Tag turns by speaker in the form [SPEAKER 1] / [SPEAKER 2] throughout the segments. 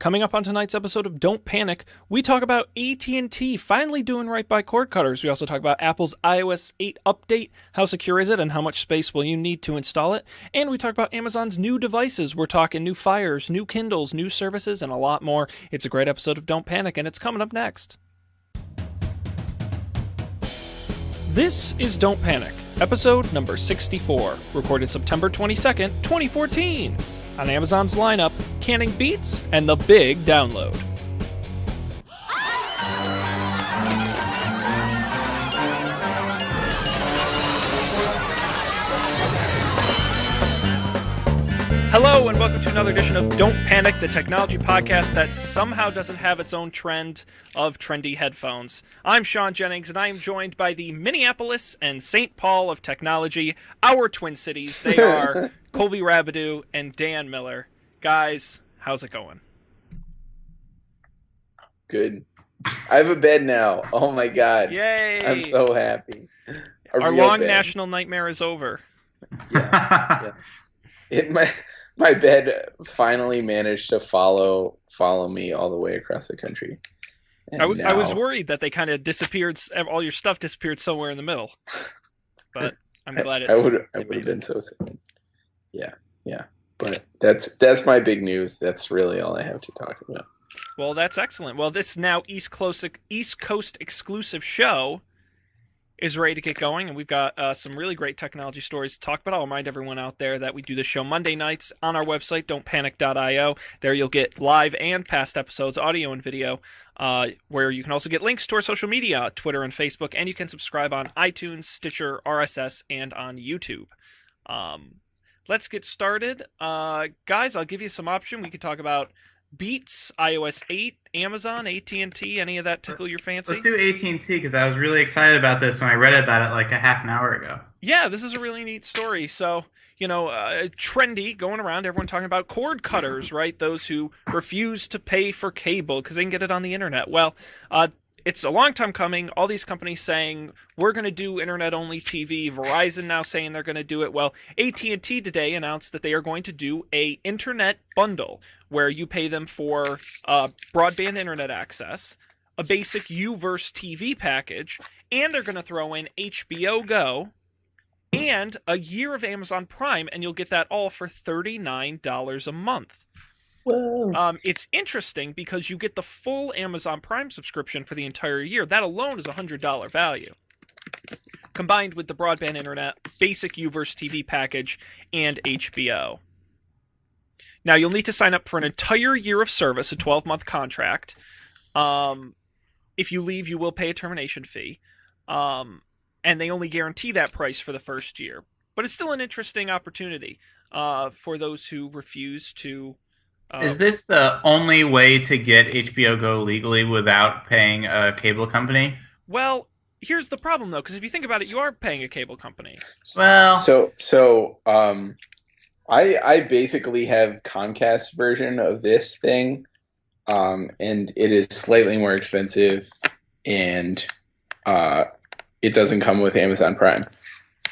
[SPEAKER 1] Coming up on tonight's episode of Don't Panic, we talk about AT&T finally doing right by cord cutters. We also talk about Apple's iOS 8 update, how secure is it, and how much space will you need to install it. And we talk about Amazon's new devices. We're talking new Fires, new Kindles, new services, and a lot more. It's a great episode of Don't Panic, and it's coming up next. This is Don't Panic, episode number 64, recorded September 22nd, 2014. On Amazon's lineup, Canning Beats and The Big Download. Hello and welcome to another edition of Don't Panic, the technology podcast that somehow doesn't have its own trend of trendy headphones. I'm Sean Jennings and I am joined by the Minneapolis and St. Paul of technology, our Twin Cities. They are Colby Rabideau and Dan Miller. Guys, how's it going?
[SPEAKER 2] Good. I have a bed now. Oh my god.
[SPEAKER 1] Yay!
[SPEAKER 2] I'm so happy.
[SPEAKER 1] Our long national nightmare is over.
[SPEAKER 2] Yeah. My bed finally managed to follow me all the way across the country.
[SPEAKER 1] I was worried that they kind of disappeared. All your stuff disappeared somewhere in the middle. But I'm glad it.
[SPEAKER 2] I would have been so sad. Yeah. But that's my big news. That's really all I have to talk about.
[SPEAKER 1] Well, that's excellent. Well, this now East Coast exclusive show is ready to get going, and we've got some really great technology stories to talk about. I'll remind everyone out there that we do this show Monday nights on our website, don'tpanic.io. There you'll get live and past episodes, audio and video, where you can also get links to our social media, Twitter and Facebook, and you can subscribe on iTunes, Stitcher, RSS, and on YouTube. Let's get started. Guys, I'll give you some option. We could talk about Beats, iOS 8, Amazon, AT&T, any of that tickle your fancy?
[SPEAKER 3] Let's do AT&T because I was really excited about this when I read about it like a half an hour ago.
[SPEAKER 1] Yeah, this is a really neat story. So, trendy, going around, everyone talking about cord cutters, right? Those who refuse to pay for cable because they can get it on the internet. Well, it's a long time coming. All these companies saying, we're going to do internet-only TV. Verizon now saying they're going to do it. Well, AT&T today announced that they are going to do a internet bundle where you pay them for broadband internet access, a basic U-verse TV package, and they're going to throw in HBO Go and a year of Amazon Prime, and you'll get that all for $39 a month.
[SPEAKER 2] Whoa.
[SPEAKER 1] It's interesting because you get the full Amazon Prime subscription for the entire year. That alone is a $100 value. Combined with the broadband internet, basic U-verse TV package, and HBO. Now, you'll need to sign up for an entire year of service, a 12-month contract. If you leave, you will pay a termination fee. And they only guarantee that price for the first year. But it's still an interesting opportunity for those who refuse to...
[SPEAKER 3] Is this the only way to get HBO Go legally without paying a cable company?
[SPEAKER 1] Well, here's the problem, though, because if you think about it, you are paying a cable company.
[SPEAKER 3] Well,
[SPEAKER 2] I basically have Comcast version of this thing, and it is slightly more expensive, and it doesn't come with Amazon Prime.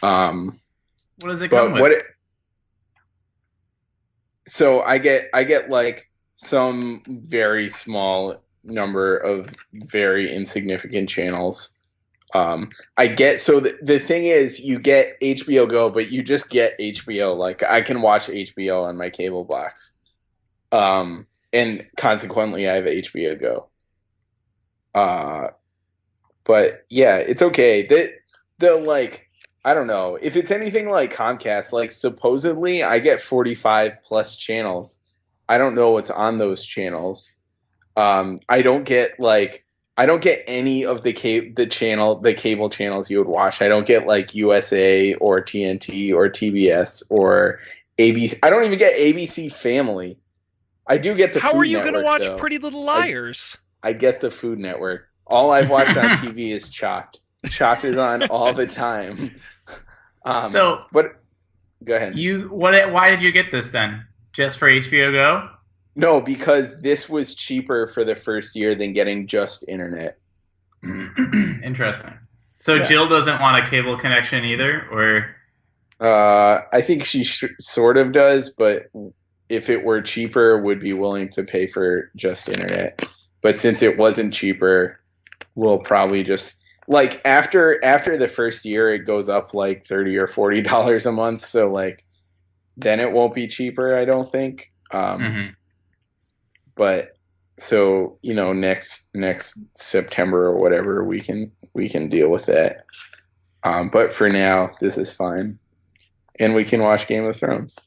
[SPEAKER 3] What does it come with?
[SPEAKER 2] So I get like some very small number of very insignificant channels. The thing is, you get HBO Go, but you just get HBO. Like, I can watch HBO on my cable box, and consequently, I have HBO Go. But yeah, it's okay. The like. I don't know. If it's anything like Comcast, like supposedly I get 45 plus channels. I don't know what's on those channels. I don't get any of the cable channels you would watch. I don't get like USA or TNT or TBS or ABC. I don't even get ABC Family. I do get the Food Network.
[SPEAKER 1] How are you going to watch
[SPEAKER 2] though.
[SPEAKER 1] Pretty Little Liars?
[SPEAKER 2] I get the Food Network. All I've watched on TV is Chopped. Chopped is on all the time. Go ahead.
[SPEAKER 3] Why did you get this then? Just for HBO Go?
[SPEAKER 2] No, because this was cheaper for the first year than getting just internet.
[SPEAKER 3] Interesting. So
[SPEAKER 2] Yeah.
[SPEAKER 3] Jill doesn't want a cable connection either, or
[SPEAKER 2] I think she sort of does, but if it were cheaper, would be willing to pay for just internet. But since it wasn't cheaper, we'll probably just like after the first year, it goes up like $30 or $40 a month. So like then it won't be cheaper, I don't think. But so next September or whatever, we can deal with that. But for now, this is fine, and we can watch Game of Thrones.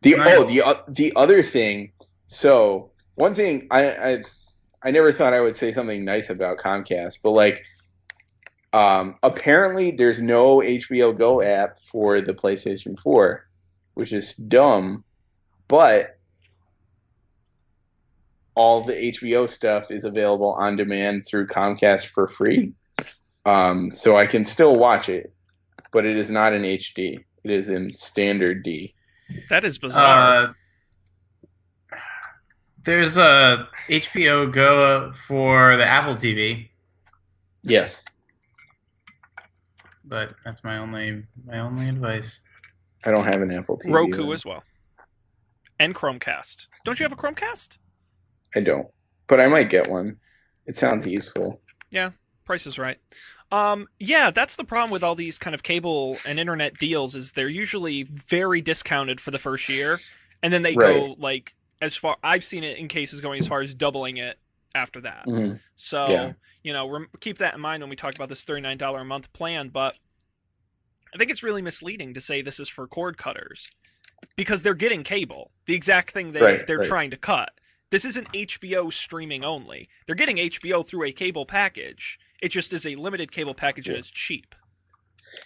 [SPEAKER 2] The other thing. So one thing I never thought I would say something nice about Comcast, but like apparently there's no HBO Go app for the PlayStation 4, which is dumb, but all the HBO stuff is available on demand through Comcast for free. So I can still watch it, but it is not in HD. It is in standard D.
[SPEAKER 1] That is bizarre.
[SPEAKER 3] There's a HBO Go for the Apple TV.
[SPEAKER 2] Yes.
[SPEAKER 3] But that's my only advice.
[SPEAKER 2] I don't have an Apple TV.
[SPEAKER 1] Roku as well. And Chromecast. Don't you have a Chromecast?
[SPEAKER 2] I don't. But I might get one. It sounds useful.
[SPEAKER 1] Yeah, price is right. Yeah, that's the problem with all these kind of cable and internet deals is they're usually very discounted for the first year, and then they go like as far. I've seen it in cases going as far as doubling it after that.
[SPEAKER 2] Mm-hmm.
[SPEAKER 1] So keep that in mind when we talk about this $39 a month plan. But I think it's really misleading to say this is for cord cutters because they're getting cable, the exact thing they're trying to cut. This isn't HBO streaming only. They're getting HBO through a cable package. It just is a limited cable package and it's cheap.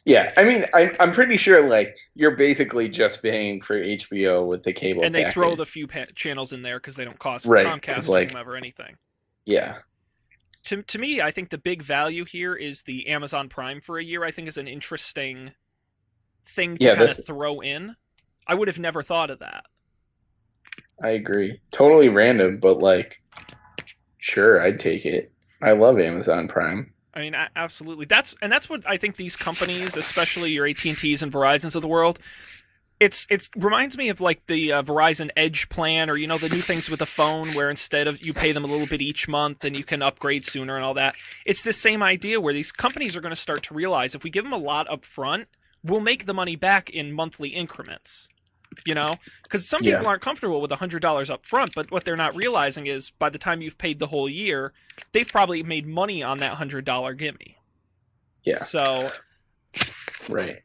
[SPEAKER 2] Yeah, I mean, I'm pretty sure like you're basically just paying for HBO with the cable
[SPEAKER 1] and they
[SPEAKER 2] package.
[SPEAKER 1] throw the few channels in there because they don't cost Comcast or whomever anything.
[SPEAKER 2] Yeah.
[SPEAKER 1] To me, I think the big value here is the Amazon Prime for a year. I think is an interesting thing to kind of throw in. I would have never thought of that.
[SPEAKER 2] I agree. Totally random, but like, sure, I'd take it. I love Amazon Prime.
[SPEAKER 1] I mean, absolutely. That's what I think these companies, especially your AT&Ts and Verizons of the world, it reminds me of like the Verizon Edge plan, or the new things with the phone where instead of you pay them a little bit each month and you can upgrade sooner and all that. It's the same idea where these companies are going to start to realize if we give them a lot up front, we'll make the money back in monthly increments. Because some people aren't comfortable with $100 up front, but what they're not realizing is by the time you've paid the whole year, they've probably made money on that $100 gimme.
[SPEAKER 2] Yeah.
[SPEAKER 1] So.
[SPEAKER 2] Right.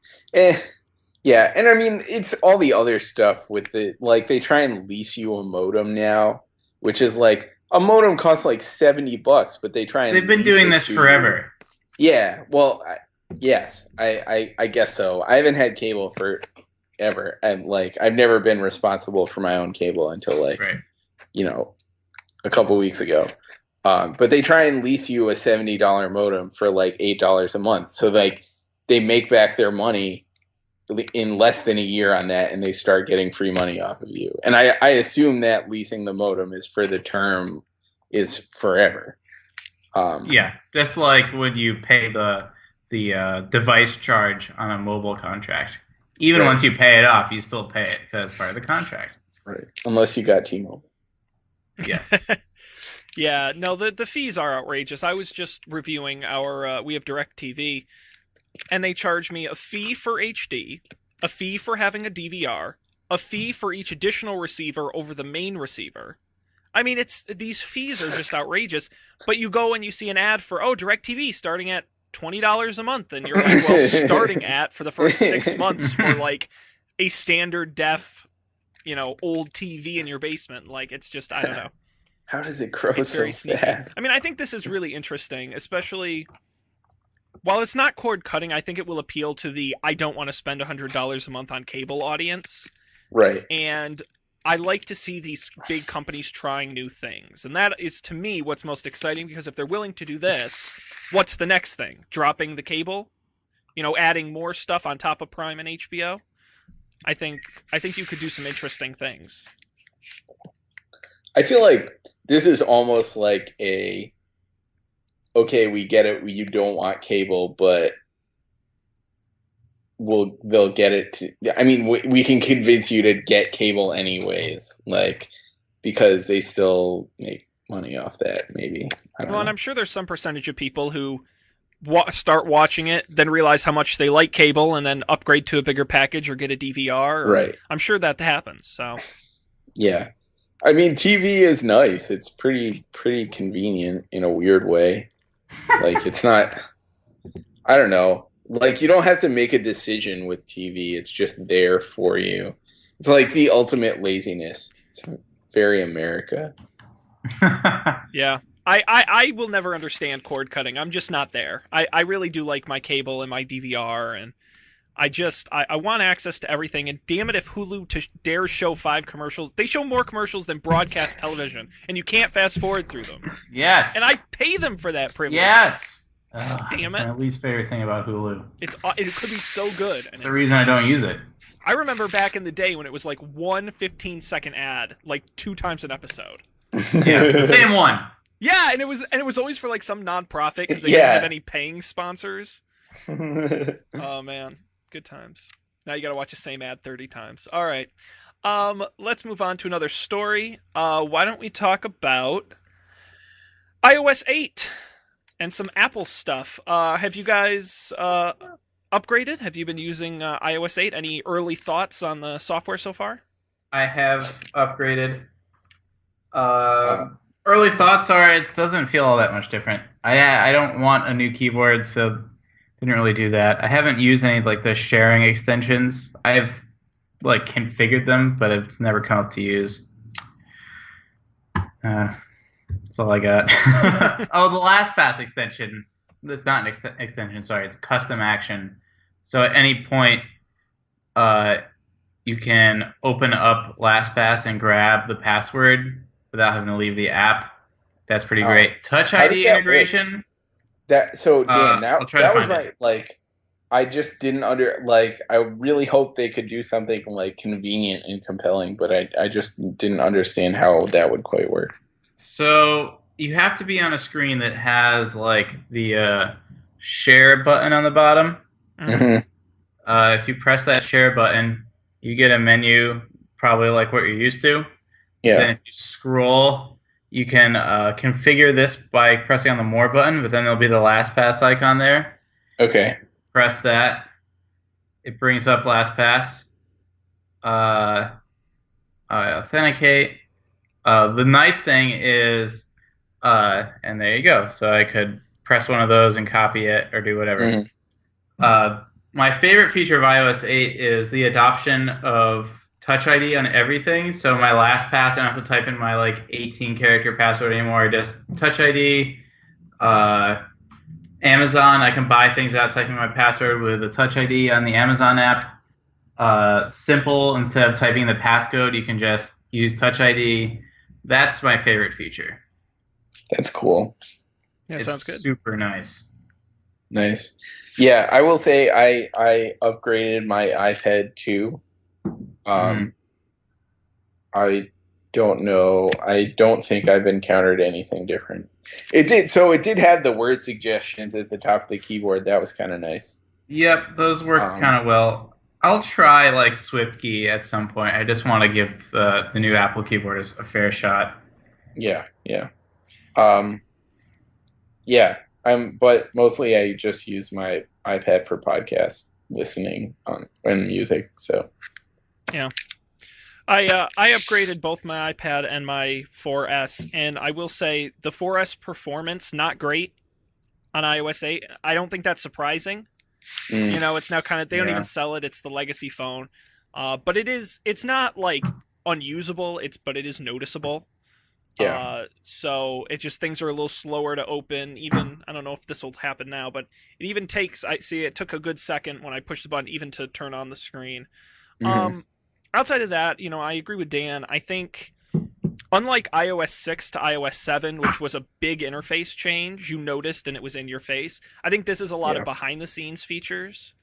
[SPEAKER 2] Yeah, and I mean, it's all the other stuff with they try and lease you a modem now, which is like, a modem costs like $70, but they try and
[SPEAKER 3] they've been doing this forever.
[SPEAKER 2] Yeah, well, yes, I guess so. I haven't had cable for ever, and like I've never been responsible for my own cable until like a couple weeks ago. But they try and lease you a $70 modem for like $8 a month, so like they make back their money in less than a year on that, and they start getting free money off of you. And I assume that leasing the modem is for the term is forever.
[SPEAKER 3] Yeah, just like when you pay the device charge on a mobile contract. Even once you pay it off, you still pay it because it's part of the contract.
[SPEAKER 2] Right. Unless you got T-Mobile.
[SPEAKER 3] Yes.
[SPEAKER 1] Yeah, no, the fees are outrageous. I was just reviewing we have DirecTV, and they charge me a fee for HD, a fee for having a DVR, a fee for each additional receiver over the main receiver. I mean, these fees are just outrageous, but you go and you see an ad for, DirecTV starting at $20 a month, and you're like, well, starting at for the first 6 months for like a standard def, old TV in your basement. Like, it's just, I don't know.
[SPEAKER 2] How does it grow
[SPEAKER 1] it's
[SPEAKER 2] so
[SPEAKER 1] very sneaky.
[SPEAKER 2] fast?
[SPEAKER 1] I mean, I think this is really interesting, especially while it's not cord cutting. I think it will appeal to the I don't want to spend $100 a month on cable audience.
[SPEAKER 2] Right.
[SPEAKER 1] And I like to see these big companies trying new things. And that is, to me, what's most exciting, because if they're willing to do this, what's the next thing? Dropping the cable? Adding more stuff on top of Prime and HBO? I think you could do some interesting things.
[SPEAKER 2] I feel like this is almost like okay, we get it, you don't want cable, but they'll get it to. I mean, we can convince you to get cable anyways, like because they still make money off that. Maybe. I don't
[SPEAKER 1] Well, and
[SPEAKER 2] know.
[SPEAKER 1] I'm sure there's some percentage of people who start watching it, then realize how much they like cable, and then upgrade to a bigger package or get a DVR.
[SPEAKER 2] Right.
[SPEAKER 1] I'm sure that happens. So
[SPEAKER 2] Yeah. I mean, TV is nice. It's pretty convenient in a weird way. Like it's not. I don't know. Like you don't have to make a decision with TV. It's just there for you. It's like the ultimate laziness. It's very America.
[SPEAKER 1] yeah. I will never understand cord cutting. I'm just not there. I really do like my cable and my DVR, and I want access to everything. And damn it if Hulu dares show 5 commercials. They show more commercials than broadcast television, and you can't fast forward through them.
[SPEAKER 3] Yes.
[SPEAKER 1] And I pay them for that privilege.
[SPEAKER 3] Yes.
[SPEAKER 1] Damn
[SPEAKER 3] That's
[SPEAKER 1] it.
[SPEAKER 3] my least favorite thing about Hulu.
[SPEAKER 1] It could be so good. And
[SPEAKER 3] It's the reason I don't use it.
[SPEAKER 1] I remember back in the day when it was like one 15-second ad, like 2 times an episode.
[SPEAKER 3] Yeah, same one.
[SPEAKER 1] Yeah, and it was always for like some nonprofit because they
[SPEAKER 2] Yeah.
[SPEAKER 1] didn't have any paying sponsors. Oh man, good times. Now you got to watch the same ad 30 times. All right. Let's move on to another story. Why don't we talk about iOS 8 and some Apple stuff? Have you guys upgraded? Have you been using iOS 8? Any early thoughts on the software so far?
[SPEAKER 3] I have upgraded. Early thoughts are it doesn't feel all that much different. I don't want a new keyboard, so didn't really do that. I haven't used any like the sharing extensions. I've like configured them, but it's never come up to use. That's all I got. Oh, the LastPass extension. That's not an extension. Sorry, it's custom action. So at any point, you can open up LastPass and grab the password without having to leave the app. That's pretty great. Touch
[SPEAKER 2] How does
[SPEAKER 3] ID
[SPEAKER 2] that
[SPEAKER 3] integration.
[SPEAKER 2] Dan,
[SPEAKER 3] I'll try to
[SPEAKER 2] that was
[SPEAKER 3] find
[SPEAKER 2] my
[SPEAKER 3] it.
[SPEAKER 2] like. I just didn't I really hoped they could do something like convenient and compelling, but I just didn't understand how that would quite work.
[SPEAKER 3] So you have to be on a screen that has like the share button on the bottom.
[SPEAKER 2] Mhm.
[SPEAKER 3] If you press that share button, you get a menu, probably like what you're used to. Then
[SPEAKER 2] Yeah.
[SPEAKER 3] if you scroll, you can configure this by pressing on the More button, but then there'll be the LastPass icon there.
[SPEAKER 2] Okay.
[SPEAKER 3] Press that. It brings up LastPass. I authenticate. The nice thing is, and there you go. So I could press one of those and copy it or do whatever.
[SPEAKER 2] Mhm.
[SPEAKER 3] My favorite feature of iOS 8 is the adoption of Touch ID on everything. So my LastPass, I don't have to type in my like 18-character password anymore. Just Touch ID. Amazon, I can buy things without typing my password with the Touch ID on the Amazon app. Simple, instead of typing the passcode, you can just use Touch ID. That's my favorite feature.
[SPEAKER 2] That's cool.
[SPEAKER 1] Yeah,
[SPEAKER 3] It's
[SPEAKER 1] sounds good.
[SPEAKER 3] super nice.
[SPEAKER 2] Nice. Yeah, I will say I upgraded my iPad too. I don't know. I don't think I've encountered anything different. It did have the word suggestions at the top of the keyboard. That was kind of nice.
[SPEAKER 3] Yep, those work kind of well. I'll try like SwiftKey at some point. I just want to give the new Apple keyboard a fair shot.
[SPEAKER 2] Yeah, yeah. Yeah, but mostly I just use my iPad for podcast listening and music. So
[SPEAKER 1] Yeah. I upgraded both my iPad and my 4S, and I will say the 4S performance not great on iOS 8. I don't think that's surprising. You know, it's now kind of they don't even sell it. It's the legacy phone, but it's not like unusable. But it is noticeable.
[SPEAKER 2] yeah,
[SPEAKER 1] so it just things are a little slower to open. Even I don't know if this will happen now, but it even takes. I see it took a good second when I pushed the button even to turn on the screen.
[SPEAKER 2] Mhm.
[SPEAKER 1] Outside of that, you know, I agree with Dan. I think, unlike iOS 6 to iOS 7, which was a big interface change, you noticed and it was in your face, I think this is a lot of behind-the-scenes features.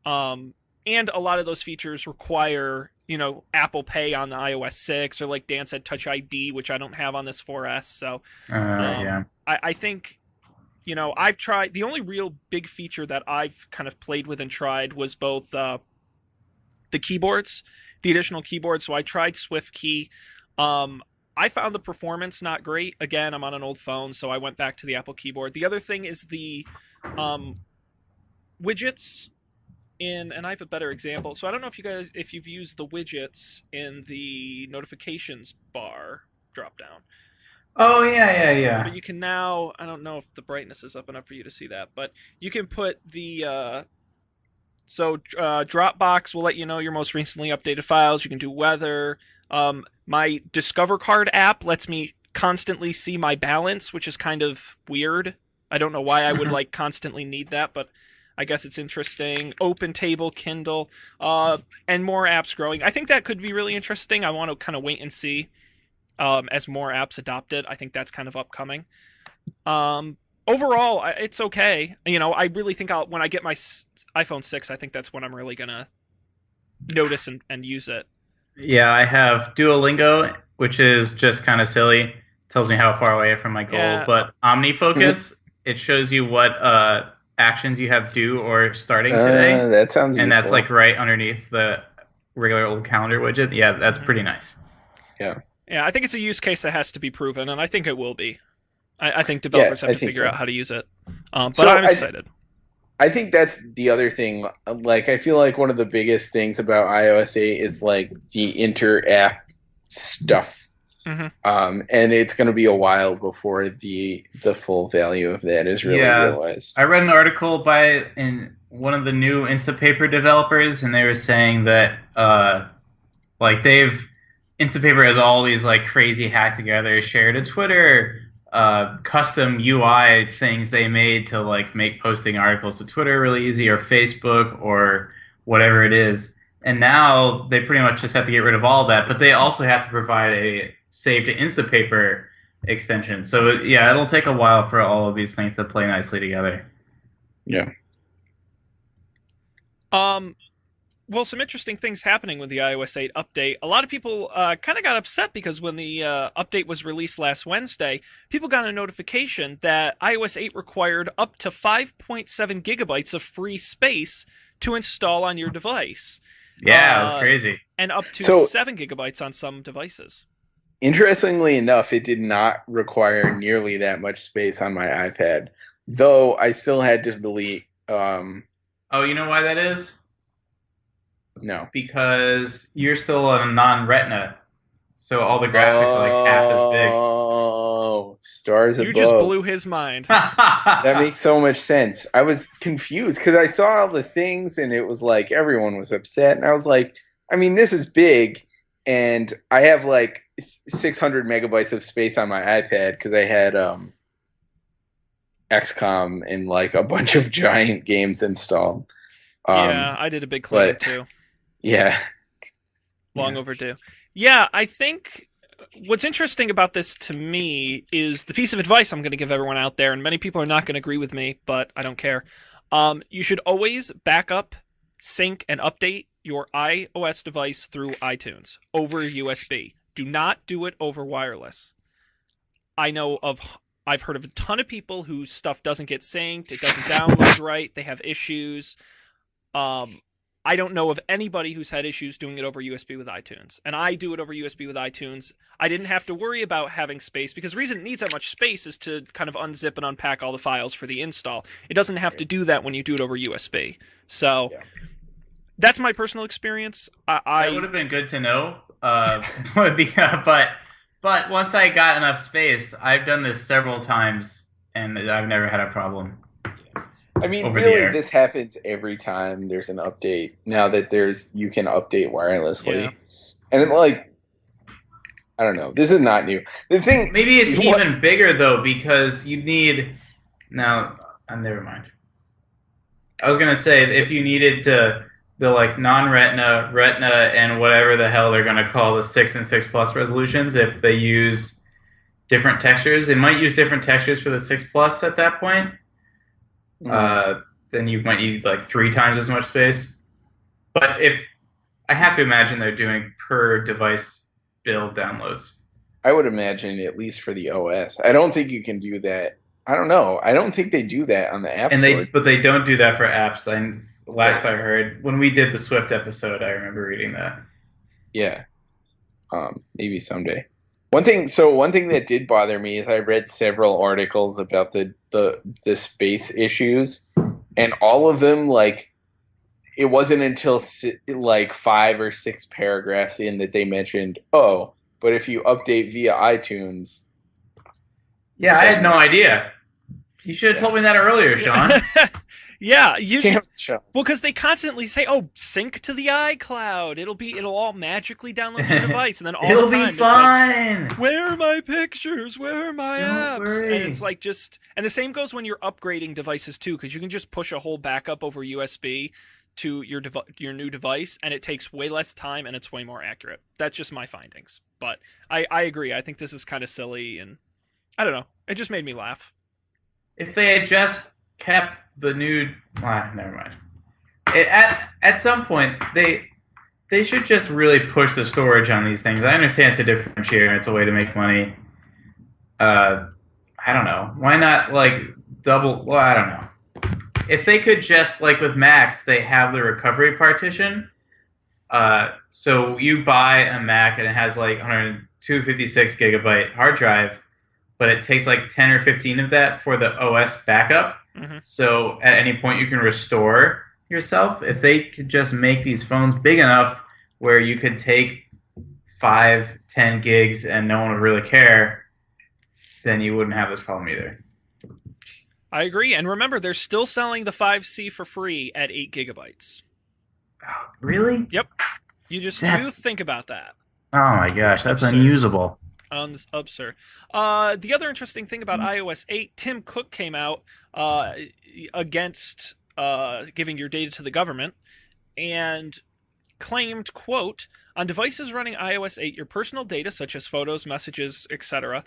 [SPEAKER 1] And a lot of those features require, you know, Apple Pay on the iOS 6, or like Dan said, Touch ID, which I don't have on this 4S. So
[SPEAKER 3] Yeah.
[SPEAKER 1] I think I've tried. The only real big feature that I've kind of played with and tried was both the keyboards, the additional keyboards. So I tried SwiftKey. I found the performance not great. Again, I'm on an old phone, so I went back to the Apple keyboard. The other thing is the widgets and I have a better example. So I don't know if you've used the widgets in the notifications bar drop down.
[SPEAKER 3] Oh yeah.
[SPEAKER 1] But you can now, I don't know if the brightness is up enough for you to see that, but you can put Dropbox will let you know your most recently updated files. You can do weather. My Discover Card app lets me constantly see my balance, which is kind of weird. I don't know why I would like constantly need that, but I guess it's interesting. Open Table, Kindle, and more apps growing. I think that could be really interesting. I want to kind of wait and see as more apps adopt it. I think that's kind of upcoming. Overall, it's okay. I really think when I get my iPhone 6, I think that's when I'm really going to notice and use it.
[SPEAKER 3] Yeah, I have Duolingo, which is just kind of silly. It tells me how far away from my goal.
[SPEAKER 1] Yeah.
[SPEAKER 3] But OmniFocus, it shows you what actions you have due or starting today.
[SPEAKER 2] That sounds
[SPEAKER 3] and
[SPEAKER 2] useful.
[SPEAKER 3] that's like right underneath the regular old calendar widget. Yeah, that's pretty nice.
[SPEAKER 2] Yeah,
[SPEAKER 1] I think it's a use case that has to be proven, and I think it will be. I think developers have to figure out how to use it. But I'm excited.
[SPEAKER 2] I think that's the other thing. Like, I feel like one of the biggest things about iOS 8 is like the inter-app stuff.
[SPEAKER 1] Mm-hmm.
[SPEAKER 2] And it's going to be a while before the full value of that is really realized.
[SPEAKER 3] I read an article in one of the new Instapaper developers, and they were saying that Instapaper has all these like crazy hacked together, shared to Twitter, custom UI things they made to like make posting articles to Twitter really easy, or Facebook, or whatever it is. And now they pretty much just have to get rid of all of that, but they also have to provide a save to Instapaper extension. So yeah, it'll take a while for all of these things to play nicely together.
[SPEAKER 2] Yeah.
[SPEAKER 1] Well, some interesting things happening with the iOS 8 update. A lot of people kind of got upset because when the update was released last Wednesday, people got a notification that iOS 8 required up to 5.7 gigabytes of free space to install on your device.
[SPEAKER 3] Yeah, it was crazy.
[SPEAKER 1] And up to 7 gigabytes on some devices.
[SPEAKER 2] Interestingly enough, it did not require nearly that much space on my iPad, though I still had to delete.
[SPEAKER 3] Oh, you know why that is?
[SPEAKER 2] No.
[SPEAKER 3] Because you're still on a non-Retina, so all the graphics are like half as big.
[SPEAKER 2] Oh, stars above.
[SPEAKER 1] You just blew his mind.
[SPEAKER 2] That makes so much sense. I was confused because I saw all the things and it was like everyone was upset. And I was like, I mean, this is big. And I have like 600 megabytes of space on my iPad because I had XCOM and like a bunch of giant games installed.
[SPEAKER 1] Yeah, I did a big cleanup too.
[SPEAKER 2] Yeah.
[SPEAKER 1] Long overdue. Yeah, I think what's interesting about this to me is the piece of advice I'm going to give everyone out there, and many people are not going to agree with me, but I don't care. You should always back up, sync, and update your iOS device through iTunes over USB. Do not do it over wireless. I've heard of a ton of people whose stuff doesn't get synced, it doesn't download right, they have issues. I don't know of anybody who's had issues doing it over USB with iTunes. And I do it over USB with iTunes. I didn't have to worry about having space because the reason it needs that much space is to kind of unzip and unpack all the files for the install. It doesn't have to do that when you do it over USB. So that's my personal experience.
[SPEAKER 3] That would have been good to know. But once I got enough space, I've done this several times and I've never had a problem.
[SPEAKER 2] I mean, really, this happens every time there's an update. Now that you can update wirelessly, and I don't know. This is not new. The thing,
[SPEAKER 3] maybe it's even bigger though, because you need. Now, never mind. I was gonna say if you needed the like non-Retina, Retina, and whatever the hell they're gonna call the 6 and 6 Plus resolutions, if they use different textures, they might use different textures for the 6 Plus at that point. Then you might need like 3 times as much space. But I have to imagine they're doing per device build downloads.
[SPEAKER 2] I would imagine at least for the OS. I don't think you can do that I don't know. I don't think they do that on the App
[SPEAKER 3] And
[SPEAKER 2] Store.
[SPEAKER 3] they don't do that for apps. And last
[SPEAKER 2] Right.
[SPEAKER 3] I heard, when we did the Swift episode, I remember reading that.
[SPEAKER 2] Yeah. Maybe someday. One thing that did bother me is I read several articles about the space issues, and all of them like it wasn't until like 5 or 6 paragraphs in that they mentioned, oh, but if you update via iTunes,
[SPEAKER 3] Yeah,
[SPEAKER 2] it
[SPEAKER 3] I had
[SPEAKER 2] doesn't
[SPEAKER 3] no
[SPEAKER 2] work.
[SPEAKER 3] idea. You should have
[SPEAKER 2] Yeah.
[SPEAKER 3] told me that earlier, Sean.
[SPEAKER 1] Yeah,
[SPEAKER 2] Damn it, Sean.
[SPEAKER 1] well, because they constantly say, "Oh, sync to the iCloud. It'll all magically download to your device," and then all
[SPEAKER 3] It'll
[SPEAKER 1] the time
[SPEAKER 3] be
[SPEAKER 1] it's like,
[SPEAKER 3] fine.
[SPEAKER 1] "Where are my pictures? Where are my
[SPEAKER 3] Don't
[SPEAKER 1] apps?"
[SPEAKER 3] worry.
[SPEAKER 1] And it's like and the same goes when you're upgrading devices too, because you can just push a whole backup over USB to your new device, and it takes way less time and it's way more accurate. That's just my findings, but I agree. I think this is kind of silly, and I don't know. It just made me laugh.
[SPEAKER 3] If they had just kept the new, never mind. At some point, they should just really push the storage on these things. I understand it's a differentiator, it's a way to make money. I don't know. Why not like double? Well, I don't know. If they could just like with Macs, they have the recovery partition. So you buy a Mac and it has like 256 gigabyte hard drive, but it takes like 10 or 15 of that for the OS backup.
[SPEAKER 1] Mm-hmm.
[SPEAKER 3] So at any point you can restore yourself. If they could just make these phones big enough where you could take 5, 10 gigs and no one would really care, then you wouldn't have this problem either.
[SPEAKER 1] I agree, and remember, they're still selling the 5C for free at 8 gigabytes.
[SPEAKER 3] Oh, really?
[SPEAKER 1] Yep. You
[SPEAKER 3] That's-
[SPEAKER 1] think about that.
[SPEAKER 3] Oh my gosh, that's
[SPEAKER 1] Absurd.
[SPEAKER 3] unusable.
[SPEAKER 1] Absurd. The other interesting thing about iOS 8, Tim Cook came out against giving your data to the government and claimed, quote, on devices running iOS 8, your personal data, such as photos, messages, etc.,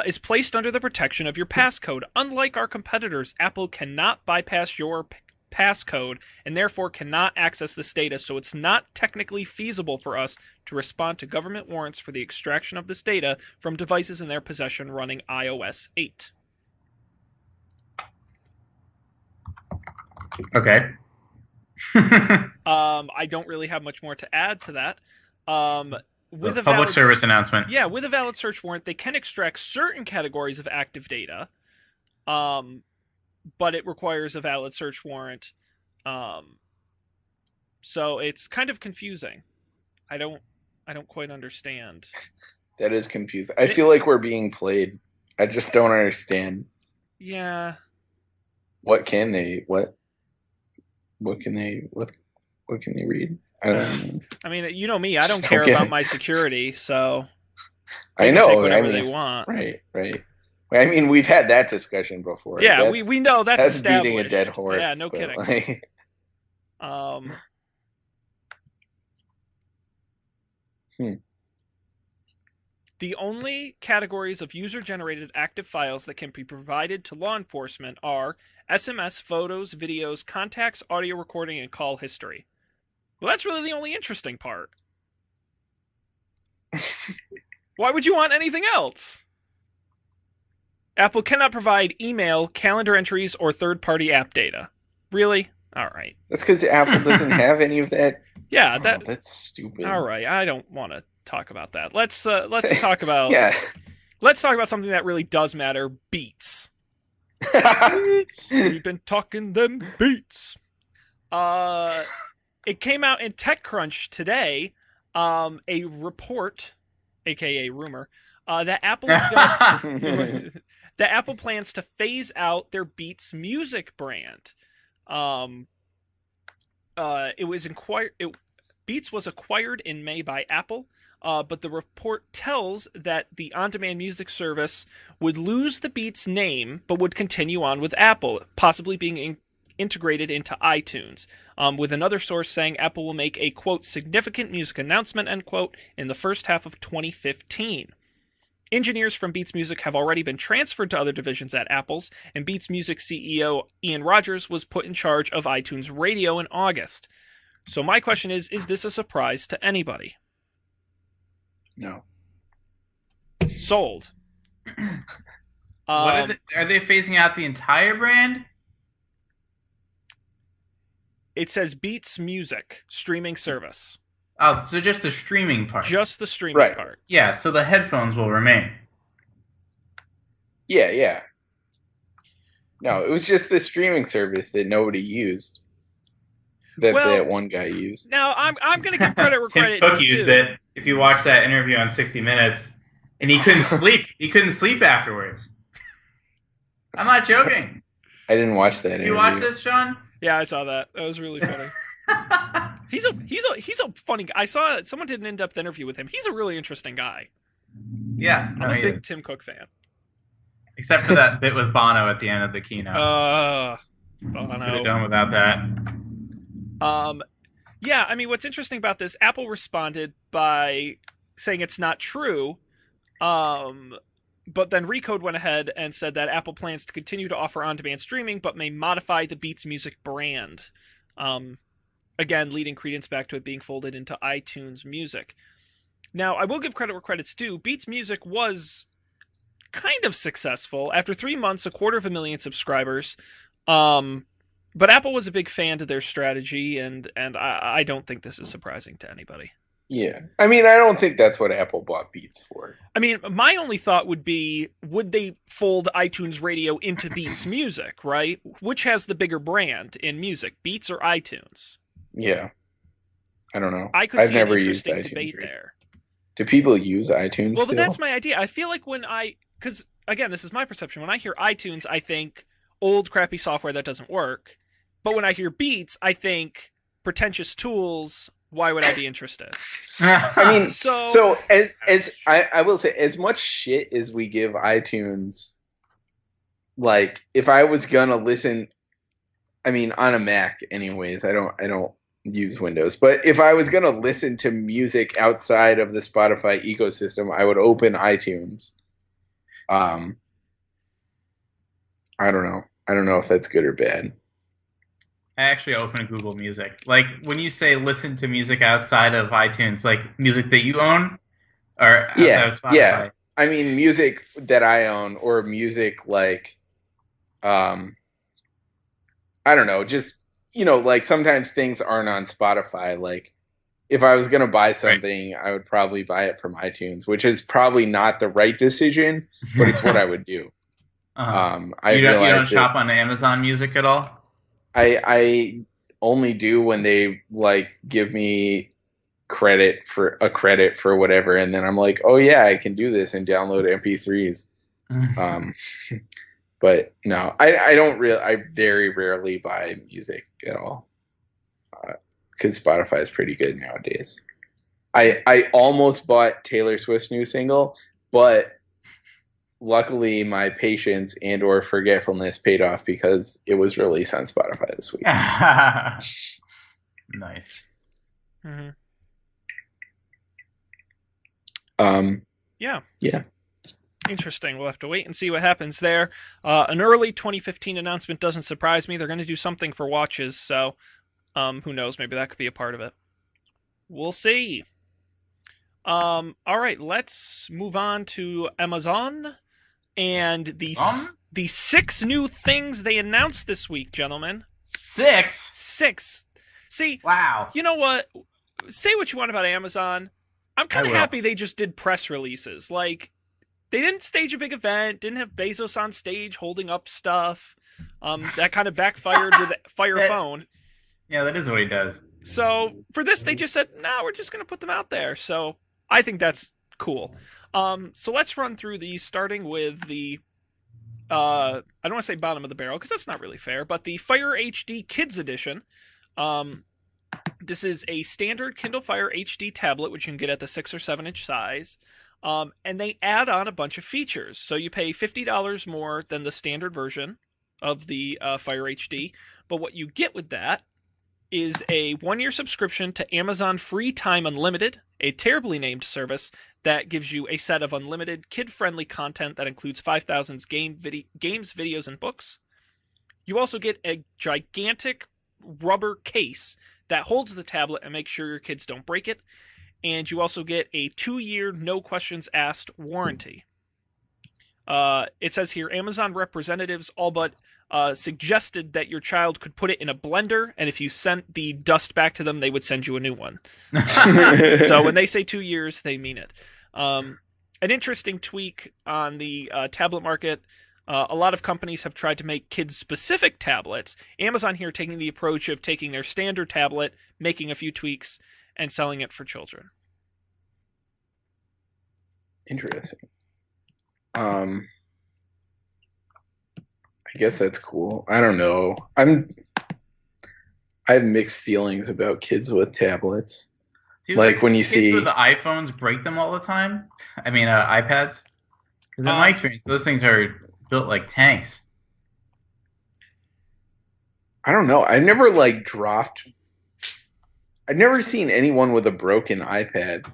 [SPEAKER 1] is placed under the protection of your passcode. Unlike our competitors, Apple cannot bypass your passcode and therefore cannot access this data, so it's not technically feasible for us to respond to government warrants for the extraction of this data from devices in their possession running iOS 8.
[SPEAKER 3] Okay.
[SPEAKER 1] I don't really have much more to add to that. With a
[SPEAKER 3] Public
[SPEAKER 1] valid,
[SPEAKER 3] service announcement.
[SPEAKER 1] yeah, with a valid search warrant, they can extract certain categories of active data, but it requires a valid search warrant. So it's kind of confusing. I don't quite understand.
[SPEAKER 2] That is confusing. I feel like we're being played. I just don't understand.
[SPEAKER 1] Yeah.
[SPEAKER 2] What can they read? I don't know.
[SPEAKER 1] I mean, you know me. I don't
[SPEAKER 2] Just
[SPEAKER 1] care
[SPEAKER 2] don't get
[SPEAKER 1] about
[SPEAKER 2] it.
[SPEAKER 1] my security, so
[SPEAKER 2] I
[SPEAKER 1] they can
[SPEAKER 2] know.
[SPEAKER 1] take whatever
[SPEAKER 2] I mean,
[SPEAKER 1] they want.
[SPEAKER 2] right. I mean, we've had that discussion before.
[SPEAKER 1] Yeah,
[SPEAKER 2] That's-
[SPEAKER 1] we know that's
[SPEAKER 2] that's
[SPEAKER 1] established.
[SPEAKER 2] beating a dead horse.
[SPEAKER 1] Yeah, no
[SPEAKER 2] but,
[SPEAKER 1] kidding.
[SPEAKER 2] like,
[SPEAKER 1] The only categories of user-generated active files that can be provided to law enforcement are SMS, photos, videos, contacts, audio recording, and call history. Well, that's really the only interesting part. Why would you want anything else? Apple cannot provide email, calendar entries, or third-party app data. Really? All right.
[SPEAKER 2] that's because Apple doesn't have any of that.
[SPEAKER 1] Yeah,
[SPEAKER 2] Oh,
[SPEAKER 1] that.
[SPEAKER 2] that's stupid.
[SPEAKER 1] All right. I don't want to talk about that. Let's talk about.
[SPEAKER 2] Yeah.
[SPEAKER 1] Let's talk about something that really does matter: Beats. We've been talking them Beats. It came out in TechCrunch today. A report, aka rumor, that Apple is gonna, that Apple plans to phase out their Beats music brand. Beats was acquired in May by Apple, but the report tells that the on-demand music service would lose the Beats name, but would continue on with Apple, possibly being integrated into iTunes, with another source saying Apple will make a, quote, significant music announcement, end quote, in the first half of 2015. Engineers from Beats Music have already been transferred to other divisions at Apple's, and Beats Music CEO Ian Rogers was put in charge of iTunes Radio in August. So my question is this a surprise to anybody?
[SPEAKER 2] No.
[SPEAKER 1] Sold.
[SPEAKER 3] Are they phasing out the entire brand?
[SPEAKER 1] It says Beats Music streaming service.
[SPEAKER 3] Oh, so just the streaming part.
[SPEAKER 1] Just the streaming
[SPEAKER 2] Right.
[SPEAKER 1] part.
[SPEAKER 3] Yeah, so the headphones will remain.
[SPEAKER 2] Yeah. No, it was just the streaming service that nobody used. That one guy used.
[SPEAKER 1] Now I'm going to give credit where
[SPEAKER 3] Tim
[SPEAKER 1] credit
[SPEAKER 3] Cook
[SPEAKER 1] is
[SPEAKER 3] used
[SPEAKER 1] due.
[SPEAKER 3] it. If you watch that interview on 60 Minutes, and he couldn't sleep. He couldn't sleep afterwards. I'm not joking.
[SPEAKER 2] I didn't watch that.
[SPEAKER 3] Did you watch this, Sean?
[SPEAKER 1] Yeah, I saw that. That was really funny. He's a funny guy. I saw someone did an in-depth interview with him. He's a really interesting guy.
[SPEAKER 3] Yeah,
[SPEAKER 1] I'm a big Tim Cook fan.
[SPEAKER 3] Except for that bit with Bono at the end of the keynote.
[SPEAKER 1] Bono.
[SPEAKER 3] Could have done without that.
[SPEAKER 1] Yeah, I mean, what's interesting about this, Apple responded by saying it's not true, but then Recode went ahead and said that Apple plans to continue to offer on-demand streaming, but may modify the Beats Music brand. Again, leading credence back to it being folded into iTunes Music. Now, I will give credit where credit's due. Beats Music was kind of successful. After 3 months, 250,000 subscribers. But Apple was a big fan to their strategy, and I don't think this is surprising to anybody.
[SPEAKER 2] Yeah. I mean, I don't think that's what Apple bought Beats for.
[SPEAKER 1] I mean, my only thought would be, would they fold iTunes Radio into Beats Music, right? Which has the bigger brand in music, Beats or iTunes?
[SPEAKER 2] Yeah. I don't know.
[SPEAKER 1] I could
[SPEAKER 2] I've
[SPEAKER 1] see
[SPEAKER 2] never
[SPEAKER 1] an
[SPEAKER 2] used
[SPEAKER 1] interesting
[SPEAKER 2] iTunes
[SPEAKER 1] debate
[SPEAKER 2] Radio.
[SPEAKER 1] there.
[SPEAKER 2] Do people use iTunes
[SPEAKER 1] Well,
[SPEAKER 2] still?
[SPEAKER 1] but that's my idea. I feel like because, again, this is my perception. When I hear iTunes, I think old, crappy software that doesn't work. But when I hear Beats, I think pretentious tools. Why would I be interested?
[SPEAKER 2] I mean,
[SPEAKER 1] so
[SPEAKER 2] as I will say, as much shit as we give iTunes, like if I was gonna listen, I mean on a Mac anyways, I don't use Windows, but if I was gonna listen to music outside of the Spotify ecosystem, I would open iTunes. I don't know. I don't know if that's good or bad.
[SPEAKER 3] I actually open Google Music. Like when you say listen to music outside of iTunes, like music that you own, or outside of Spotify.
[SPEAKER 2] Yeah. I mean, music that I own, or music like, I don't know, just like sometimes things aren't on Spotify. Like, if I was gonna buy something, I would probably buy it from iTunes, which is probably not the right decision, but it's what I would do.
[SPEAKER 3] You don't shop on Amazon Music at all?
[SPEAKER 2] I only do when they like give me credit for whatever, and then I'm like, oh yeah, I can do this and download MP3s. But no, I very rarely buy music at all, because Spotify is pretty good nowadays. I almost bought Taylor Swift's new single, but luckily my patience and or forgetfulness paid off because it was released on Spotify this week.
[SPEAKER 3] Nice.
[SPEAKER 1] Mm-hmm.
[SPEAKER 2] Yeah.
[SPEAKER 1] Interesting. We'll have to wait and see what happens there. An early 2015 announcement doesn't surprise me. They're going to do something for watches, so who knows? Maybe that could be a part of it. We'll see. All right, let's move on to Amazon and the 6 new things they announced this week, gentlemen. 6. See,
[SPEAKER 3] wow.
[SPEAKER 1] You know what? Say what you want about Amazon. I'm kind of happy they just did press releases. Like, they didn't stage a big event, didn't have Bezos on stage holding up stuff. That kind of backfired with Fire Phone.
[SPEAKER 3] Yeah, that is what he does.
[SPEAKER 1] So for this, they just said, "No, we're just going to put them out there." So I think that's cool. So let's run through these, starting with the I don't want to say bottom of the barrel because that's not really fair, but the Fire HD Kids Edition. This is a standard Kindle Fire HD tablet, which you can get at the 6 or 7 inch size. And they add on a bunch of features. So you pay $50 more than the standard version of the Fire HD. But what you get with that is a 1-year subscription to Amazon Free Time Unlimited, a terribly named service that gives you a set of unlimited kid-friendly content that includes 5,000 games, videos, and books. You also get a gigantic rubber case that holds the tablet and makes sure your kids don't break it. And you also get a 2-year no questions asked warranty. It says here Amazon representatives all but suggested that your child could put it in a blender, and if you sent the dust back to them, they would send you a new one. So when they say 2 years, they mean it. An interesting tweak on the tablet market. A lot of companies have tried to make kids-specific tablets. Amazon here taking the approach of taking their standard tablet, making a few tweaks, and selling it for children.
[SPEAKER 2] Interesting. I guess that's cool. I don't know. I have mixed feelings about kids with tablets.
[SPEAKER 3] Dude,
[SPEAKER 2] like when you
[SPEAKER 3] kids
[SPEAKER 2] see
[SPEAKER 3] with the iPhones break them all the time. I mean, iPads. Because in my experience, those things are built like tanks.
[SPEAKER 2] I don't know. I've never I've never seen anyone with a broken iPad.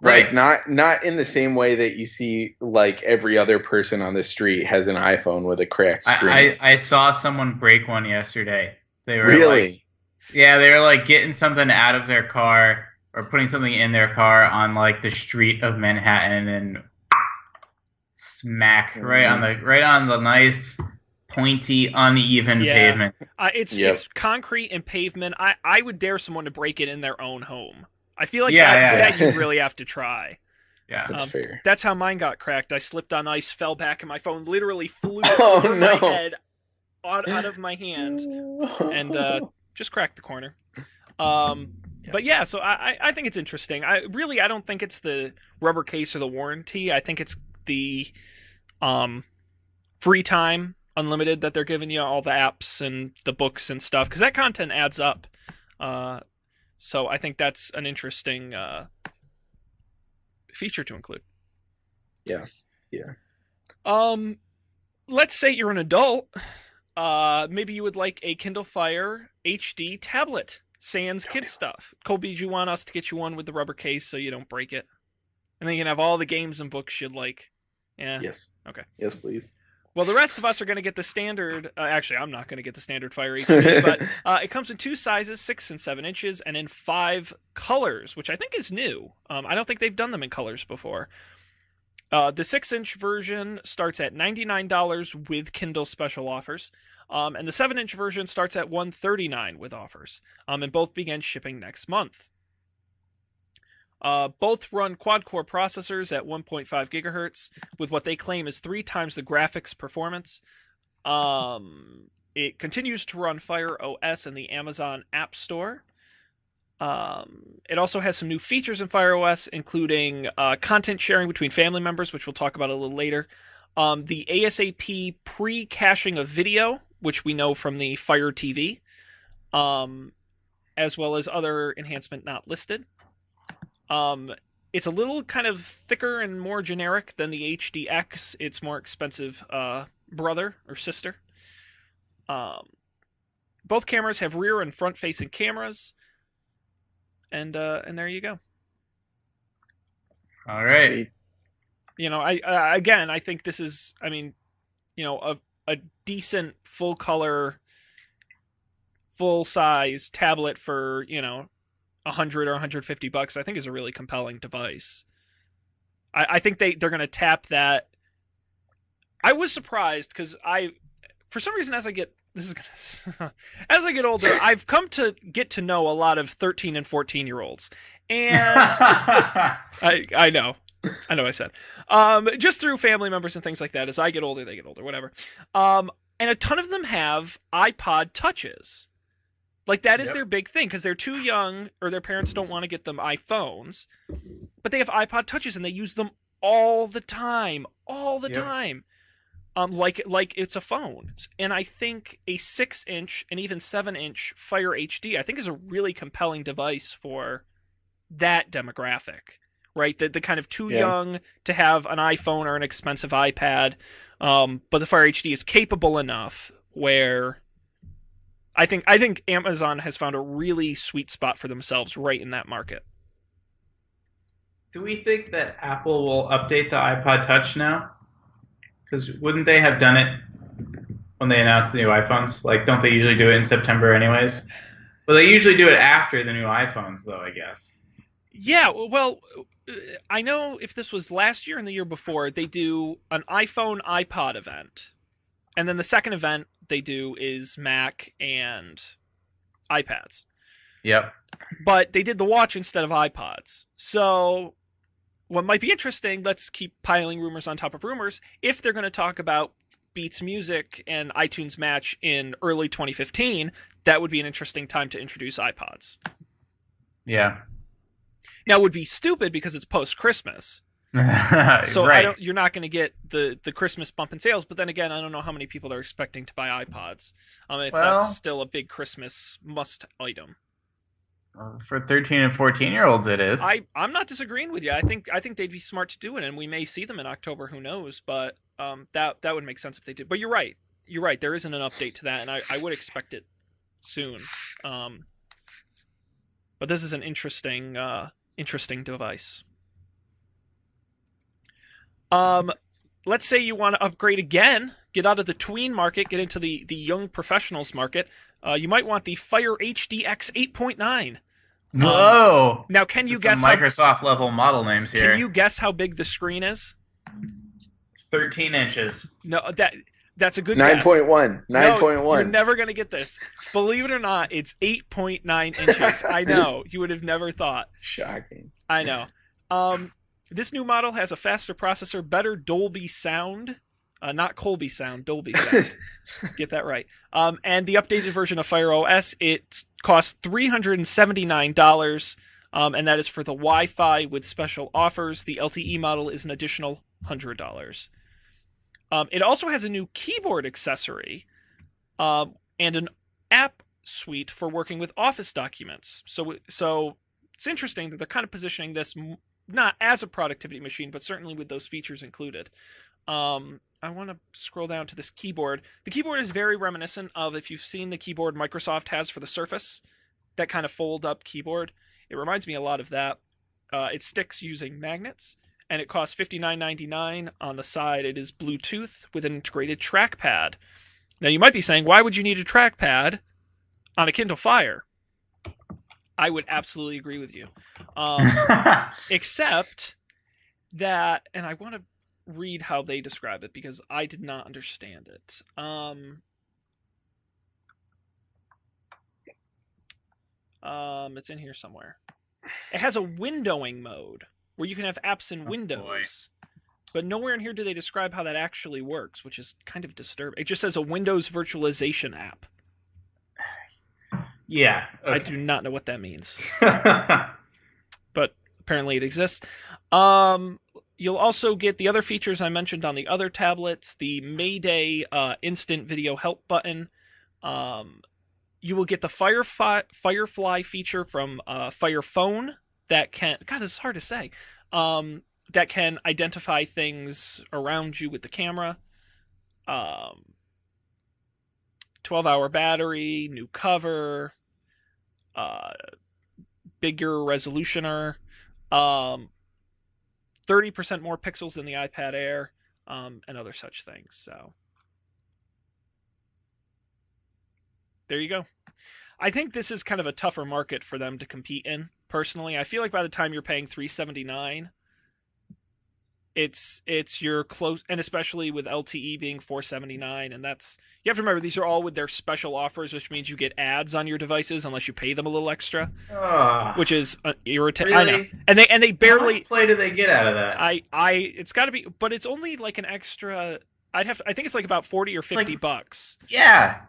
[SPEAKER 2] Like
[SPEAKER 3] Right.
[SPEAKER 2] not in the same way that you see like every other person on the street has an iPhone with a cracked screen.
[SPEAKER 3] I saw someone break one yesterday. They were
[SPEAKER 2] Really?
[SPEAKER 3] they were like getting something out of their car or putting something in their car on like the street of Manhattan, and then smack right on the nice pointy uneven pavement.
[SPEAKER 1] It's concrete and pavement. I would dare someone to break it in their own home. I feel like
[SPEAKER 3] Yeah,
[SPEAKER 1] that you really have to try.
[SPEAKER 3] Yeah.
[SPEAKER 2] That's fair.
[SPEAKER 1] That's how mine got cracked. I slipped on ice, fell back, and my phone literally flew
[SPEAKER 2] Oh,
[SPEAKER 1] over my
[SPEAKER 2] no.
[SPEAKER 1] head, out of my hand, and just cracked the corner. But yeah, so I think it's interesting. I don't think it's the rubber case or the warranty. I think it's the free time unlimited that they're giving you, all the apps and the books and stuff, because that content adds up. So I think that's an interesting feature to include.
[SPEAKER 2] Yeah.
[SPEAKER 1] Let's say you're an adult. Maybe you would like a Kindle Fire HD tablet, sans kid stuff. Colby, do you want us to get you one with the rubber case so you don't break it? And then you can have all the games and books you'd like. Yeah.
[SPEAKER 2] Yes.
[SPEAKER 1] Okay.
[SPEAKER 2] Yes, please.
[SPEAKER 1] Well, the rest of us are going to get the standard. Actually, I'm not going to get the standard Fire HD, but it comes in 2 sizes, 6 and 7 inches, and in 5 colors, which I think is new. I don't think they've done them in colors before. The 6-inch version starts at $99 with Kindle special offers, and the 7-inch version starts at $139 with offers. And both begin shipping next month. Both run quad-core processors at 1.5 gigahertz with what they claim is 3 times the graphics performance. It continues to run Fire OS in the Amazon App Store. It also has some new features in Fire OS, including content sharing between family members, which we'll talk about a little later. The ASAP pre-caching of video, which we know from the Fire TV, as well as other enhancement not listed. It's a little kind of thicker and more generic than the HDX, its more expensive brother or sister. Both cameras have rear and front-facing cameras, and there you go.
[SPEAKER 3] All right.
[SPEAKER 1] You know, I think this is, I mean, you know, a decent full-color, full-size tablet for, you know, $100 or $150, I think is a really compelling device. I think they're going to tap that. I was surprised because for some reason, as I get older, I've come to get to know a lot of 13 and 14-year-olds, and I know I said, just through family members and things like that. As I get older, they get older, whatever. And a ton of them have iPod touches. Like, that is their big thing, because they're too young, or their parents don't want to get them iPhones, but they have iPod touches, and they use them all the time. Like it's a phone. And I think a 6-inch and even 7-inch Fire HD, I think, is a really compelling device for that demographic, right? The kind of too young to have an iPhone or an expensive iPad, but the Fire HD is capable enough where I think Amazon has found a really sweet spot for themselves right in that market.
[SPEAKER 3] Do we think that Apple will update the iPod Touch now? Because wouldn't they have done it when they announced the new iPhones? Like, don't they usually do it in September anyways? Well, they usually do it after the new iPhones, though, I guess.
[SPEAKER 1] Yeah, well, I know if this was last year and the year before, they do an iPhone iPod event, and then the second event they do is Mac and iPads.
[SPEAKER 3] Yep.
[SPEAKER 1] But they did the watch instead of iPods. So what might be interesting, let's keep piling rumors on top of rumors, if they're going to talk about Beats Music and iTunes Match in early 2015, that would be an interesting time to introduce iPods.
[SPEAKER 3] Yeah.
[SPEAKER 1] Now, it would be stupid because it's post-Christmas. So
[SPEAKER 3] right.
[SPEAKER 1] you're not going to get the Christmas bump in sales, but then again, I don't know how many people are expecting to buy iPods. If that's still a big Christmas must item.
[SPEAKER 3] For 13 and 14-year-olds, it is.
[SPEAKER 1] I'm not disagreeing with you. I think they'd be smart to do it, and we may see them in October. Who knows? But that would make sense if they did. But you're right. You're right. There isn't an update to that, and I would expect it soon. But this is an interesting device. Let's say you want to upgrade again, get out of the tween market, get into the young professionals market. You might want the Fire HDX 8.9.
[SPEAKER 3] Whoa!
[SPEAKER 1] Now, can you guess
[SPEAKER 3] Microsoft level model names here?
[SPEAKER 1] Can you guess how big the screen is?
[SPEAKER 3] 13 inches.
[SPEAKER 1] No, that's a good
[SPEAKER 2] 9.1. 9.1.
[SPEAKER 1] No, you're never going to get this. Believe it or not, it's 8.9 inches. I know. You would have never thought.
[SPEAKER 2] Shocking.
[SPEAKER 1] I know. This new model has a faster processor, better Dolby sound. Not Colby sound, Dolby sound. Get that right. And the updated version of Fire OS, it costs $379, and that is for the Wi-Fi with special offers. The LTE model is an additional $100. It also has a new keyboard accessory and an app suite for working with Office documents. So it's interesting that they're kind of positioning this not as a productivity machine, but certainly with those features included. I want to scroll down to this keyboard. The keyboard is very reminiscent of, if you've seen the keyboard Microsoft has for the Surface, that kind of fold-up keyboard. It reminds me a lot of that. It sticks using magnets, and it costs $59.99. On the side, it is Bluetooth with an integrated trackpad. Now, you might be saying, why would you need a trackpad on a Kindle Fire? I would absolutely agree with you. Except that, and I want to read how they describe it because I did not understand it. It's in here somewhere. It has a windowing mode where you can have apps in Windows. But nowhere in here do they describe how that actually works, which is kind of disturbing. It just says a Windows virtualization app.
[SPEAKER 3] Yeah. Okay.
[SPEAKER 1] I do not know what that means. But apparently it exists. You'll also get the other features I mentioned on the other tablets, the Mayday instant video help button. You will get the Firefly feature from Fire Phone that can... God, this is hard to say. That can identify things around you with the camera. 12-hour battery, new cover, bigger resolutioner, 30% more pixels than the iPad Air, and other such things. So there you go. I think this is kind of a tougher market for them to compete in. Personally, I feel like by the time you're paying $379, it's you're close, and especially with LTE being $479, and that's, you have to remember these are all with their special offers, which means you get ads on your devices unless you pay them a little extra, which is irritating.
[SPEAKER 3] Really?
[SPEAKER 1] I know, and they barely.
[SPEAKER 3] How much play do they get out of that?
[SPEAKER 1] It's got to be, but it's only like an extra. I think it's like about 40 or 50 bucks.
[SPEAKER 3] Yeah.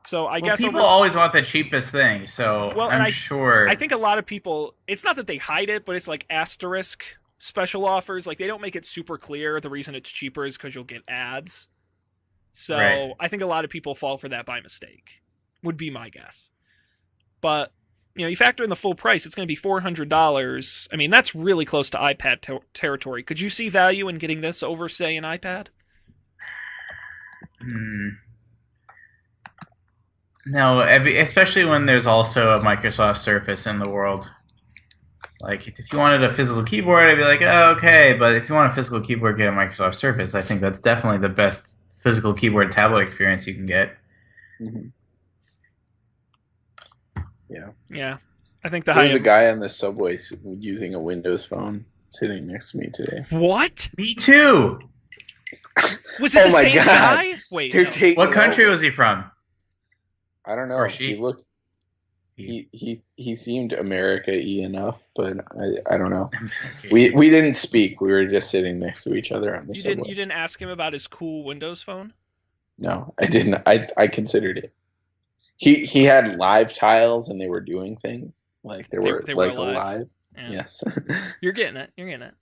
[SPEAKER 1] So I guess
[SPEAKER 3] people always want the cheapest thing, so I'm sure.
[SPEAKER 1] I think a lot of people, it's not that they hide it, but it's like asterisk special offers. Like, they don't make it super clear the reason it's cheaper is because you'll get ads. So right. I think a lot of people fall for that by mistake, would be my guess. But, you factor in the full price, it's going to be $400. I mean, that's really close to iPad territory. Could you see value in getting this over, say, an iPad?
[SPEAKER 3] No, especially when there's also a Microsoft Surface in the world. Like, if you wanted a physical keyboard, I'd be like, oh, okay. But if you want a physical keyboard, get a Microsoft Surface. I think that's definitely the best physical keyboard tablet experience you can get.
[SPEAKER 2] Mm-hmm. Yeah.
[SPEAKER 1] Yeah. I think
[SPEAKER 2] there's a guy on the subway using a Windows phone. sitting next to me today.
[SPEAKER 1] What?
[SPEAKER 3] Me too.
[SPEAKER 1] Was it
[SPEAKER 2] Oh
[SPEAKER 1] the
[SPEAKER 2] my
[SPEAKER 1] same
[SPEAKER 2] God.
[SPEAKER 1] guy? Wait,
[SPEAKER 2] They're
[SPEAKER 1] no.
[SPEAKER 2] taking
[SPEAKER 3] What country
[SPEAKER 2] over.
[SPEAKER 3] was he from?
[SPEAKER 2] I don't know.
[SPEAKER 3] Or she?
[SPEAKER 2] He looked. He seemed America-y enough, but I don't know. We didn't speak. We were just sitting next to each other on the subway.
[SPEAKER 1] You didn't ask him about his cool Windows phone?
[SPEAKER 2] No, I didn't. I considered it. He had live tiles and they were doing things like they were
[SPEAKER 1] alive.
[SPEAKER 2] alive.
[SPEAKER 1] Yeah.
[SPEAKER 2] Yes.
[SPEAKER 1] You're getting it. You're getting it.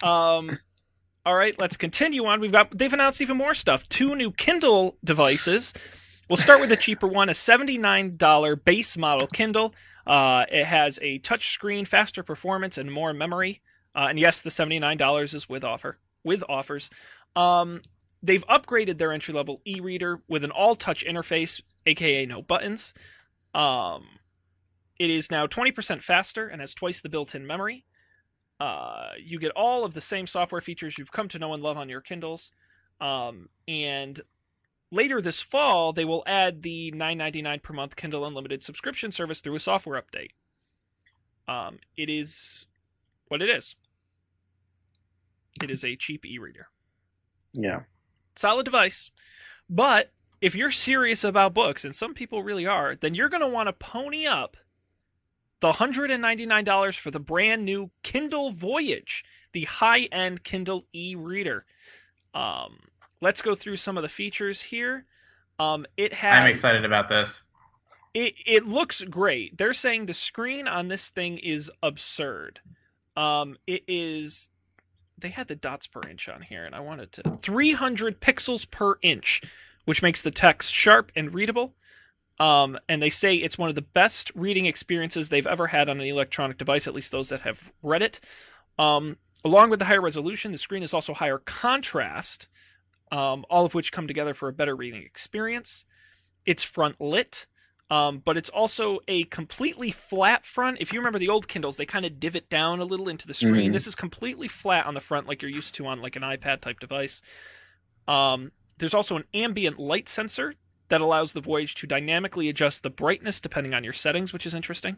[SPEAKER 1] All right, let's continue on. They've announced even more stuff. 2 new Kindle devices. We'll start with the cheaper one, a $79 base model Kindle. It has a touch screen, faster performance, and more memory. And yes, the $79 is with offers. They've upgraded their entry-level e-reader with an all-touch interface, aka no buttons. It is now 20% faster and has twice the built-in memory. You get all of the same software features you've come to know and love on your Kindles. And later this fall, they will add the $9.99 per month Kindle Unlimited subscription service through a software update. It is what it is. It is a cheap e-reader.
[SPEAKER 2] Yeah.
[SPEAKER 1] Solid device. But if you're serious about books, and some people really are, then you're going to want to pony up the $199 for the brand new Kindle Voyage, the high-end Kindle e-reader. Let's go through some of the features here. I'm
[SPEAKER 3] excited about this.
[SPEAKER 1] It looks great. They're saying the screen on this thing is absurd. It is. They had the dots per inch on here, and I wanted to 300 pixels per inch, which makes the text sharp and readable. And they say it's one of the best reading experiences they've ever had on an electronic device, at least those that have read it. Along with the higher resolution, the screen is also higher contrast, all of which come together for a better reading experience. It's front lit, but it's also a completely flat front. If you remember the old Kindles, they kind of divot down a little into the screen. Mm-hmm. This is completely flat on the front like you're used to on like an iPad type device. There's also an ambient light sensor that allows the Voyage to dynamically adjust the brightness depending on your settings, which is interesting.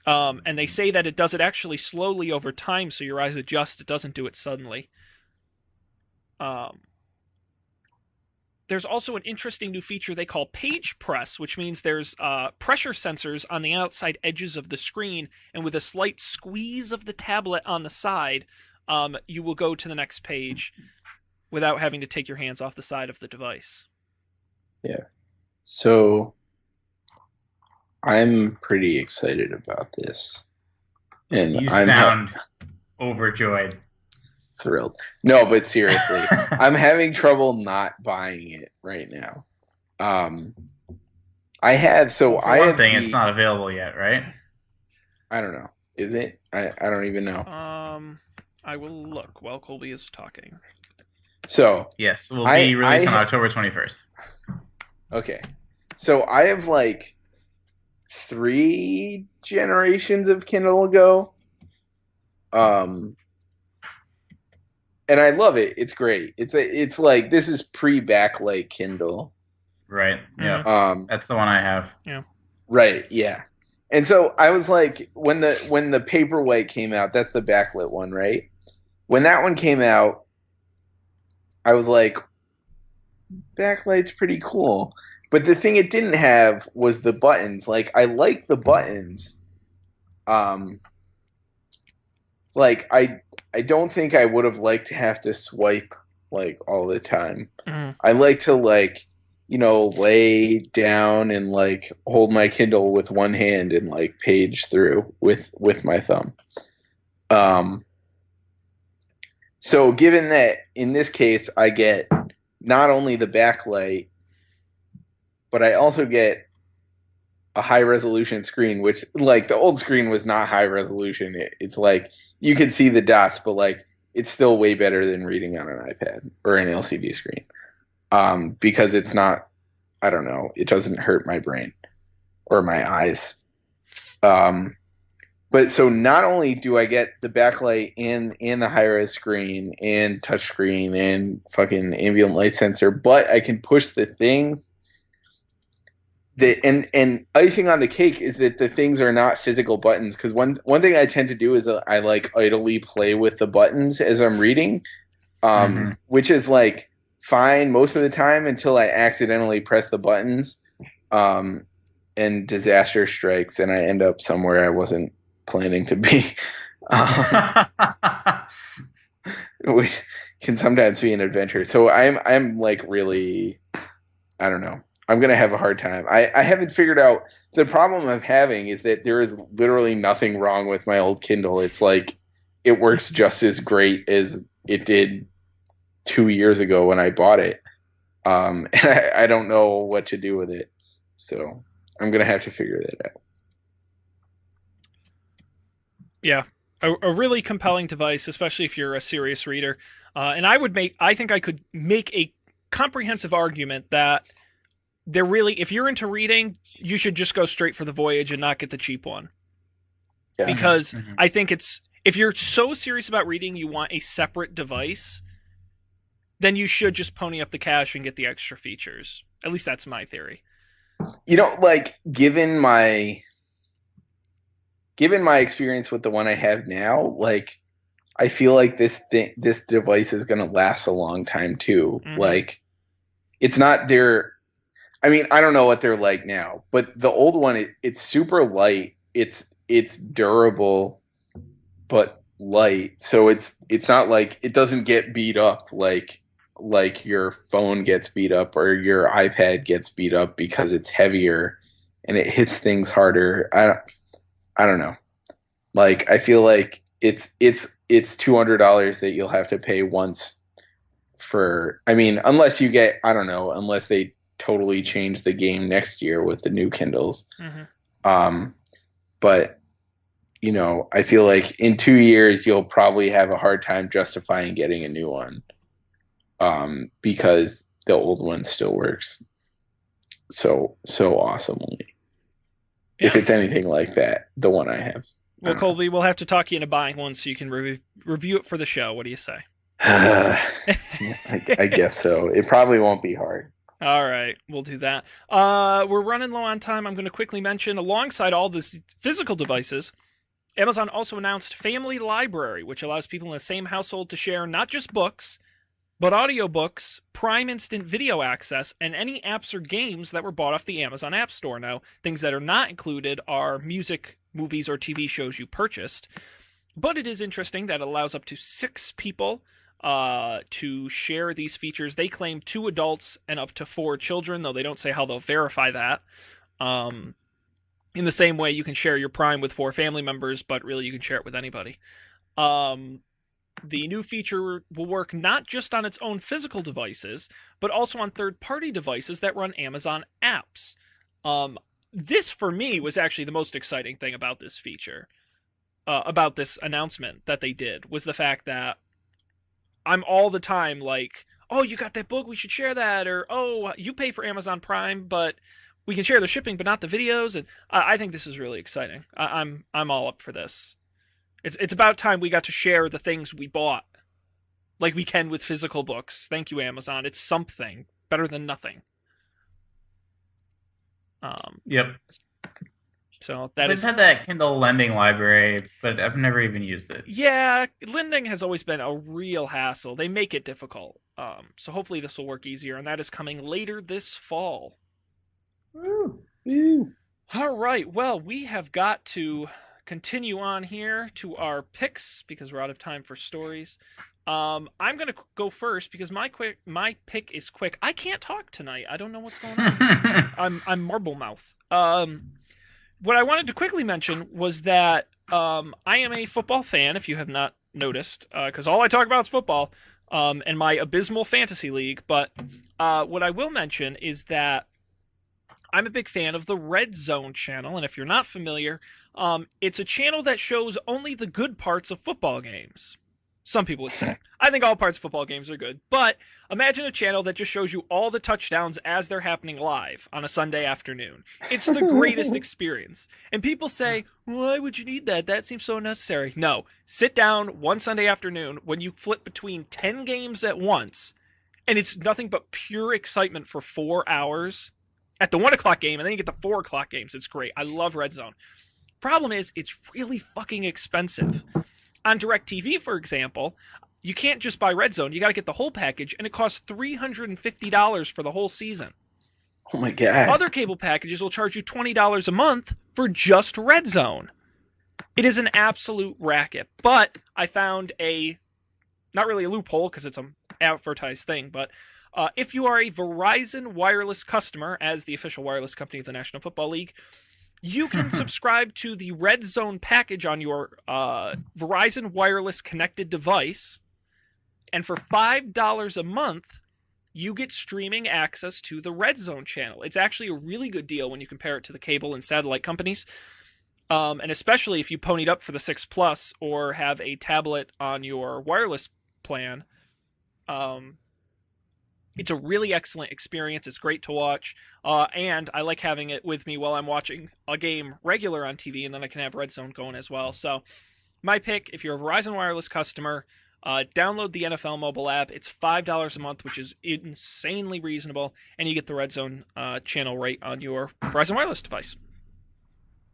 [SPEAKER 1] And they say that it does it actually slowly over time, so your eyes adjust. It doesn't do it suddenly. There's also an interesting new feature they call Page Press, which means there's pressure sensors on the outside edges of the screen, and with a slight squeeze of the tablet on the side, you will go to the next page without having to take your hands off the side of the device.
[SPEAKER 2] Yeah. So I'm pretty excited about this. And
[SPEAKER 3] you sound overjoyed.
[SPEAKER 2] Thrilled. No, but seriously, I'm having trouble not buying it right now. I have
[SPEAKER 3] it's not available yet, right?
[SPEAKER 2] I don't know. Is it? I don't even know.
[SPEAKER 1] I will look while Colby is talking.
[SPEAKER 2] So
[SPEAKER 3] yes, it will be released on October 21st.
[SPEAKER 2] Okay. So I have like 3 generations of Kindle ago. And I love it. It's great. It's like this is pre-backlight Kindle.
[SPEAKER 3] Right. Yeah. That's the one I have.
[SPEAKER 1] Yeah.
[SPEAKER 2] Right, yeah. And so I was like when the Paperwhite came out, that's the backlit one, right? When that one came out, I was like, backlight's pretty cool. But the thing it didn't have was the buttons. Like, I like the buttons. Like, I don't think I would have liked to have to swipe, like, all the time.
[SPEAKER 1] Mm-hmm.
[SPEAKER 2] I like to, like, you know, lay down and, like, hold my Kindle with one hand and, like, page through with my thumb. So given that in this case I get not only the backlight, but I also get a high resolution screen, which like the old screen was not high resolution. It's like you can see the dots, but like it's still way better than reading on an iPad or an LCD screen. Because it's not, I don't know, it doesn't hurt my brain or my eyes. But so not only do I get the backlight and the high-res screen and touchscreen and fucking ambient light sensor, but I can push the things and icing on the cake is that the things are not physical buttons. Because one thing I tend to do is I like idly play with the buttons as I'm reading, which is like fine most of the time until I accidentally press the buttons, and disaster strikes, and I end up somewhere I wasn't planning to be. Which can sometimes be an adventure. So I'm like really, I don't know. I'm gonna have a hard time. I haven't figured out the problem I'm having is that there is literally nothing wrong with my old Kindle. It's like it works just as great as it did 2 years ago when I bought it. And I don't know what to do with it. So I'm gonna have to figure that out.
[SPEAKER 1] Yeah, a really compelling device, especially if you're a serious reader. And I think I could make a comprehensive argument that they're really, if you're into reading, you should just go straight for the Voyage and not get the cheap one.
[SPEAKER 2] Yeah.
[SPEAKER 1] Because I think if you're so serious about reading, you want a separate device, then you should just pony up the cash and get the extra features. At least that's my theory.
[SPEAKER 2] Like given my experience with the one I have now, like I feel like this device is going to last a long time too. Mm-hmm. Like it's not their, I mean, I don't know what they're like now, but the old one, it's super light. It's durable, but light. So it's not like it doesn't get beat up like your phone gets beat up or your iPad gets beat up because it's heavier and it hits things harder. I don't know. Like I feel like it's $200 that you'll have to pay once for. I mean, unless you get, I don't know, unless they totally change the game next year with the new Kindles. Mm-hmm. But I feel like in 2 years you'll probably have a hard time justifying getting a new one, because the old one still works so awesomely. Yeah. If it's anything like that, the one I have.
[SPEAKER 1] Well, Colby, we'll have to talk you into buying one so you can review it for the show. What do you say?
[SPEAKER 2] I guess so. It probably won't be hard.
[SPEAKER 1] All right, we'll do that. We're running low on time. I'm going to quickly mention, alongside all these physical devices, Amazon also announced Family Library, which allows people in the same household to share not just books, but audiobooks, Prime Instant Video access, and any apps or games that were bought off the Amazon App Store. Now, things that are not included are music, movies, or TV shows you purchased. But it is interesting that it allows up to 6 people to share these features. They claim 2 adults and up to 4 children, though they don't say how they'll verify that. In the same way, you can share your Prime with 4 family members, but really you can share it with anybody. The new feature will work not just on its own physical devices, but also on third-party devices that run Amazon apps. This, for me, was actually the most exciting thing about this feature, about this announcement that they did, was the fact that I'm all the time like, oh, you got that book, we should share that, or oh, you pay for Amazon Prime, but we can share the shipping, but not the videos, and I think this is really exciting. I'm all up for this. It's about time we got to share the things we bought, like we can with physical books. Thank you, Amazon. It's something better than nothing.
[SPEAKER 3] Yep.
[SPEAKER 1] So
[SPEAKER 3] I've had that Kindle lending library, but I've never even used it.
[SPEAKER 1] Yeah, lending has always been a real hassle. They make it difficult. So hopefully this will work easier, and that is coming later this fall.
[SPEAKER 2] Ooh.
[SPEAKER 1] All right. Well, we have got to continue on here to our picks because we're out of time for stories. I'm gonna go first because my pick is quick. I can't talk tonight. I don't know what's going on. I'm marble mouth. What I wanted to quickly mention was that I am a football fan, if you have not noticed, because all I talk about is football and my abysmal fantasy league. But what I will mention is that I'm a big fan of the Red Zone channel, and if you're not familiar, it's a channel that shows only the good parts of football games. Some people would say. I think all parts of football games are good, but imagine a channel that just shows you all the touchdowns as they're happening live on a Sunday afternoon. It's the greatest experience. And people say, why would you need that? That seems so unnecessary. No, sit down one Sunday afternoon when you flip between 10 games at once, and it's nothing but pure excitement for 4 hours. at the 1 o'clock game, and then you get the 4 o'clock games. It's great. I love Red Zone. Problem is, it's really fucking expensive. On DirecTV, for example, you can't just buy Red Zone. You got to get the whole package, and it costs $350 for the whole season.
[SPEAKER 2] Oh my God.
[SPEAKER 1] Other cable packages will charge you $20 a month for just Red Zone. It is an absolute racket. But I found not really a loophole because it's an advertised thing, but if you are a Verizon Wireless customer, as the official wireless company of the National Football League, you can subscribe to the Red Zone package on your Verizon Wireless connected device, and for $5 a month, you get streaming access to the Red Zone channel. It's actually a really good deal when you compare it to the cable and satellite companies, and especially if you ponied up for the 6 Plus or have a tablet on your wireless plan. It's a really excellent experience. It's great to watch, and I like having it with me while I'm watching a game regular on TV, and then I can have Red Zone going as well. So my pick, if you're a Verizon Wireless customer, download the NFL mobile app. It's $5 a month, which is insanely reasonable, and you get the Red Zone channel right on your Verizon Wireless device.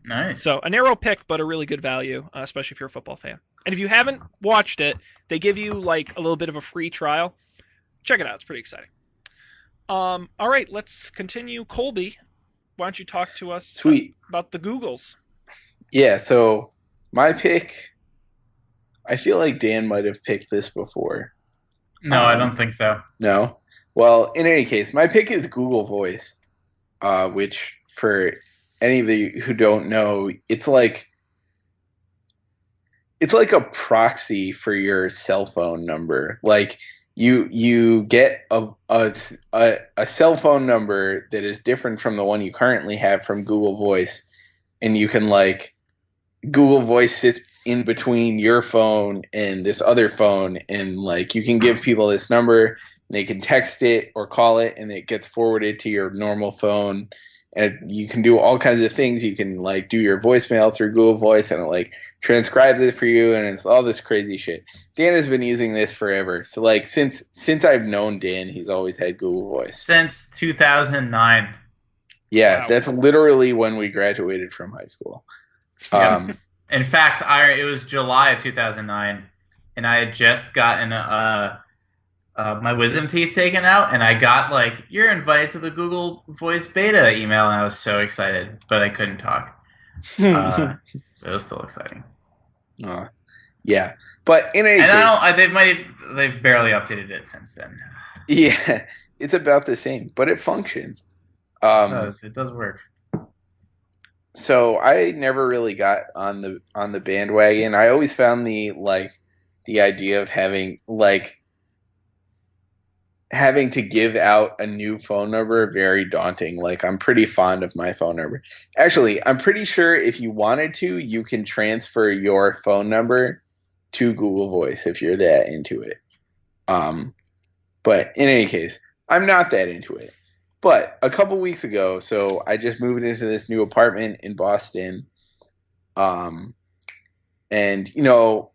[SPEAKER 3] Nice.
[SPEAKER 1] So a narrow pick, but a really good value, especially if you're a football fan. And if you haven't watched it, they give you like a little bit of a free trial. Check it out. It's pretty exciting. All right, let's continue. Colby, why don't you talk to us
[SPEAKER 2] Sweet.
[SPEAKER 1] About the Googles?
[SPEAKER 2] Yeah, so my pick, I feel like Dan might have picked this before.
[SPEAKER 3] No, I don't think so.
[SPEAKER 2] No? Well, in any case, my pick is Google Voice, which for any of you who don't know, it's like a proxy for your cell phone number. Like you get a cell phone number that is different from the one you currently have from Google Voice, and you can like Google Voice sits in between your phone and this other phone, and like you can give people this number, and they can text it or call it, and it gets forwarded to your normal phone. And you can do all kinds of things. You can like do your voicemail through Google Voice, and it like transcribes it for you, and it's all this crazy shit. Dan has been using this forever. So like since I've known Dan, he's always had Google Voice.
[SPEAKER 3] Since 2009.
[SPEAKER 2] Yeah,
[SPEAKER 1] Wow.
[SPEAKER 2] That's literally when we graduated from high school.
[SPEAKER 3] Yeah. In fact, it was July of 2009, and I had just gotten my wisdom teeth taken out, and I got like, you're invited to the Google Voice beta email, and I was so excited, but I couldn't talk. But it was still exciting.
[SPEAKER 2] Yeah, but in any case,
[SPEAKER 3] they've barely updated it since then.
[SPEAKER 2] Yeah, it's about the same, but it functions.
[SPEAKER 3] It does work.
[SPEAKER 2] So I never really got on the bandwagon. I always found the idea of having to give out a new phone number very daunting. Like, I'm pretty fond of my phone number. Actually, I'm pretty sure if you wanted to, you can transfer your phone number to Google Voice if you're that into it. But in any case, I'm not that into it. But a couple weeks ago, so I just moved into this new apartment in Boston. And, you know,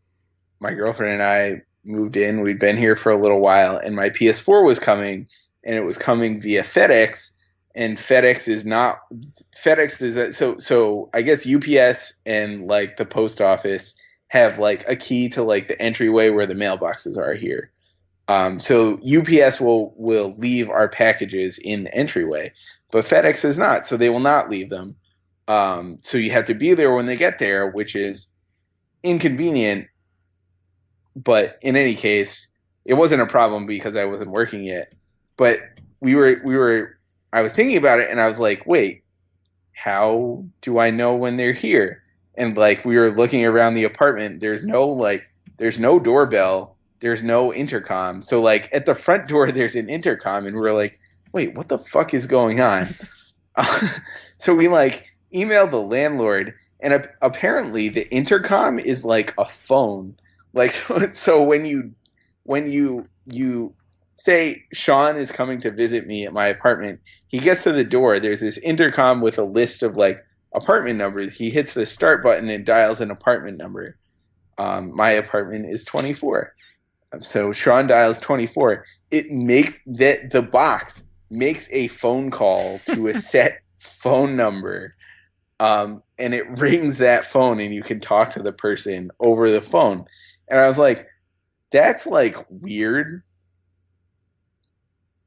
[SPEAKER 2] my girlfriend and I moved in. We'd been here for a little while, and my PS4 was coming, and it was coming via FedEx. And FedEx is so I guess UPS and like the post office have like a key to like the entryway where the mailboxes are here. So UPS will leave our packages in the entryway, but FedEx is not, so they will not leave them. So you have to be there when they get there, which is inconvenient. But in any case, it wasn't a problem because I wasn't working yet. But I was thinking about it, and I was like, wait, how do I know when they're here? And like, we were looking around the apartment. There's no doorbell. There's no intercom. So like at the front door, there's an intercom, and we're like, wait, what the fuck is going on? So we like emailed the landlord, and apparently the intercom is like a phone. Like, so when you say Sean is coming to visit me at my apartment, he gets to the door. There's this intercom with a list of like apartment numbers. He hits the start button and dials an apartment number. My apartment is 24. So Sean dials 24. It makes the box makes a phone call to a set phone number, and it rings that phone, and you can talk to the person over the phone. And I was like, that's like weird,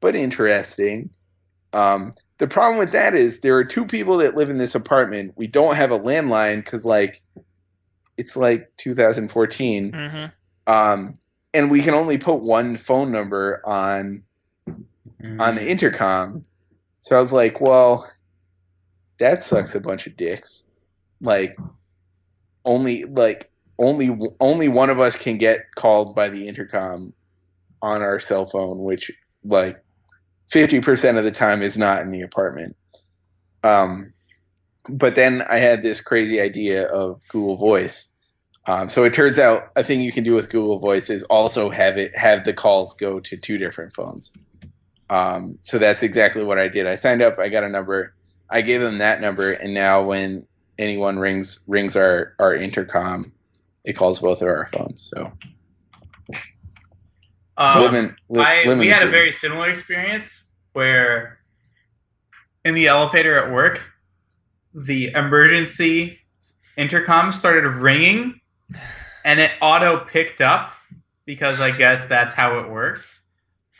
[SPEAKER 2] but interesting. The problem with that is there are two people that live in this apartment. We don't have a landline because like it's like 2014.
[SPEAKER 1] Mm-hmm.
[SPEAKER 2] And we can only put one phone number on the intercom. So I was like, well, that sucks a bunch of dicks. Like only one of us can get called by the intercom on our cell phone, which like 50% of the time is not in the apartment. But then I had this crazy idea of Google Voice. So it turns out a thing you can do with Google Voice is also have the calls go to two different phones. So that's exactly what I did. I signed up. I got a number. I gave them that number, and now when anyone rings our intercom, it calls both of our phones. So
[SPEAKER 3] we had a very similar experience where in the elevator at work, the emergency intercom started ringing, and it auto picked up because I guess that's how it works.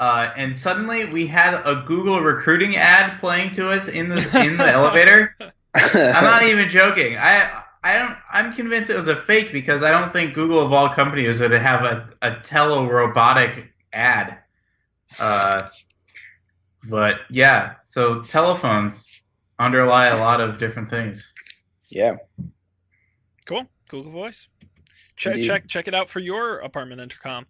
[SPEAKER 3] And suddenly we had a Google recruiting ad playing to us in the elevator. I'm not even joking. I'm convinced it was a fake because I don't think Google of all companies would have a tele-robotic ad. But yeah, so telephones underlie a lot of different things.
[SPEAKER 2] Yeah.
[SPEAKER 1] Cool. Google Voice. Check it out for your apartment intercom.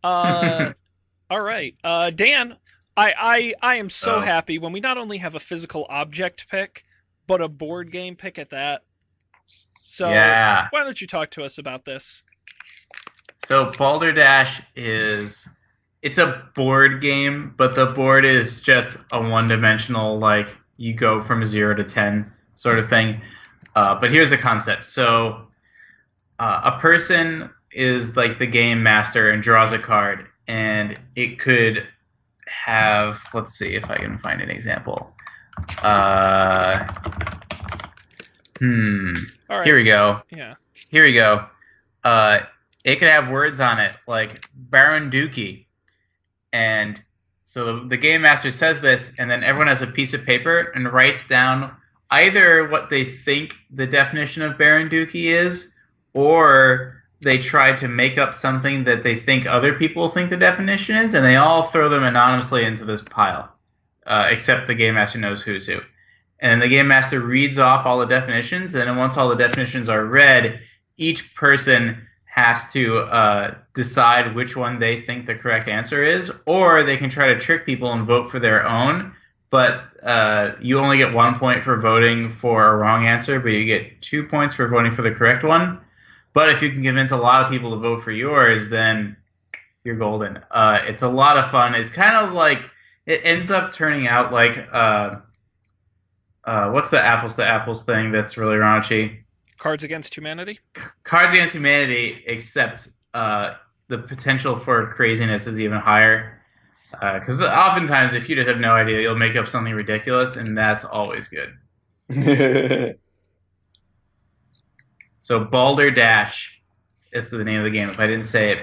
[SPEAKER 1] All right, Dan. I am so happy when we not only have a physical object pick, but a board game pick at that. So
[SPEAKER 3] yeah.
[SPEAKER 1] Why don't you talk to us about this?
[SPEAKER 3] So Balderdash it's a board game, but the board is just a one-dimensional, like you go from 0 to 10 sort of thing. But here's the concept. So a person is like the game master and draws a card, and it could have, let's see if I can find an example.
[SPEAKER 1] All right.
[SPEAKER 3] Here we go.
[SPEAKER 1] Yeah.
[SPEAKER 3] Here we go. It could have words on it like Baron Dookie. And so the game master says this, and then everyone has a piece of paper and writes down either what they think the definition of Baron Dookie is, or they try to make up something that they think other people think the definition is, and they all throw them anonymously into this pile, except the game master knows who's who. And the game master reads off all the definitions, and then once all the definitions are read, each person has to decide which one they think the correct answer is, or they can try to trick people and vote for their own. But you only get 1 point for voting for a wrong answer, but you get 2 points for voting for the correct one. But if you can convince a lot of people to vote for yours, then you're golden. It's a lot of fun. It's kind of like, it ends up turning out like, what's the apples to apples thing that's really raunchy?
[SPEAKER 1] Cards Against Humanity?
[SPEAKER 3] Cards Against Humanity, except the potential for craziness is even higher. Because oftentimes, if you just have no idea, you'll make up something ridiculous, and that's always good. So Balderdash is the name of the game. If I didn't say it,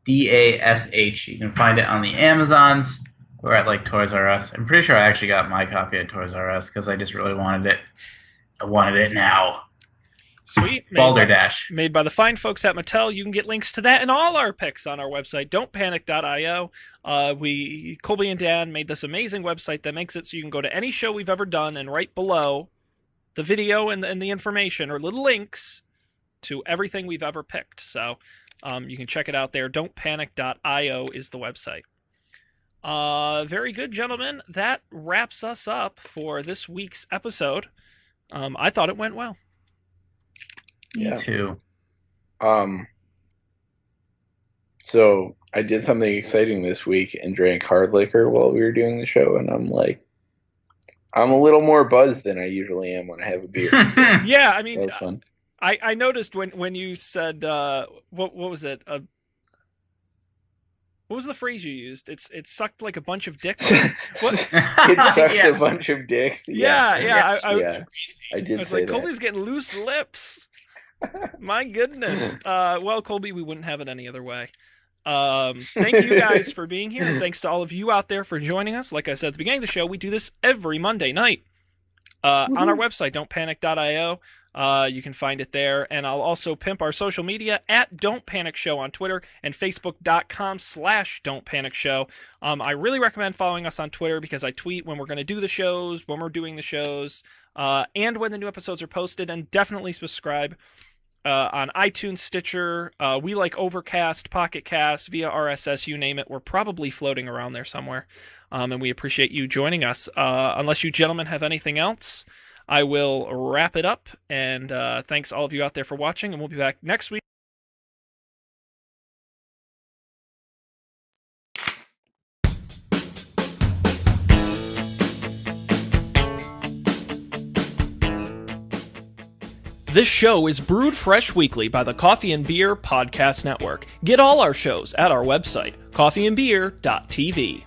[SPEAKER 3] BALDERDASH. You can find it on the Amazons or at like Toys R Us. I'm pretty sure I actually got my copy at Toys R Us because I just really wanted it. I wanted it now.
[SPEAKER 1] Sweet.
[SPEAKER 3] Balderdash.
[SPEAKER 1] Made by the fine folks at Mattel. You can get links to that and all our picks on our website, don'tpanic.io. Colby and Dan made this amazing website that makes it so you can go to any show we've ever done, and right below the video and the information are little links to everything we've ever picked. So you can check it out there. Don'tpanic.io is the website. Very good, gentlemen. That wraps us up for this week's episode. I thought it went well.
[SPEAKER 3] Me too.
[SPEAKER 2] So I did something exciting this week and drank hard liquor while we were doing the show, and I'm a little more buzzed than I usually am when I have a beer.
[SPEAKER 1] Yeah, I mean,
[SPEAKER 2] that was fun.
[SPEAKER 1] I noticed when you said what was it? What was the phrase you used? It sucked like a bunch of dicks.
[SPEAKER 2] It
[SPEAKER 1] What?
[SPEAKER 2] sucks a bunch of dicks.
[SPEAKER 1] Yeah.
[SPEAKER 2] I did
[SPEAKER 1] I was
[SPEAKER 2] say
[SPEAKER 1] like,
[SPEAKER 2] that.
[SPEAKER 1] Colby's getting loose lips. My goodness. Well, Colby, we wouldn't have it any other way. Thank you guys for being here. And thanks to all of you out there for joining us. Like I said at the beginning of the show, we do this every Monday night on our website, don'tpanic.io. You can find it there. And I'll also pimp our social media at Don't Panic Show on Twitter and Facebook.com/Don't Panic Show. I really recommend following us on Twitter because I tweet when we're going to do the shows, when we're doing the shows, and when the new episodes are posted. And definitely subscribe on iTunes, Stitcher. We like Overcast, Pocket Cast, via RSS, you name it. We're probably floating around there somewhere. And we appreciate you joining us. Unless you gentlemen have anything else, I will wrap it up. And thanks all of you out there for watching. And we'll be back next week. This show is brewed fresh weekly by the Coffee and Beer Podcast Network. Get all our shows at our website, coffeeandbeer.tv.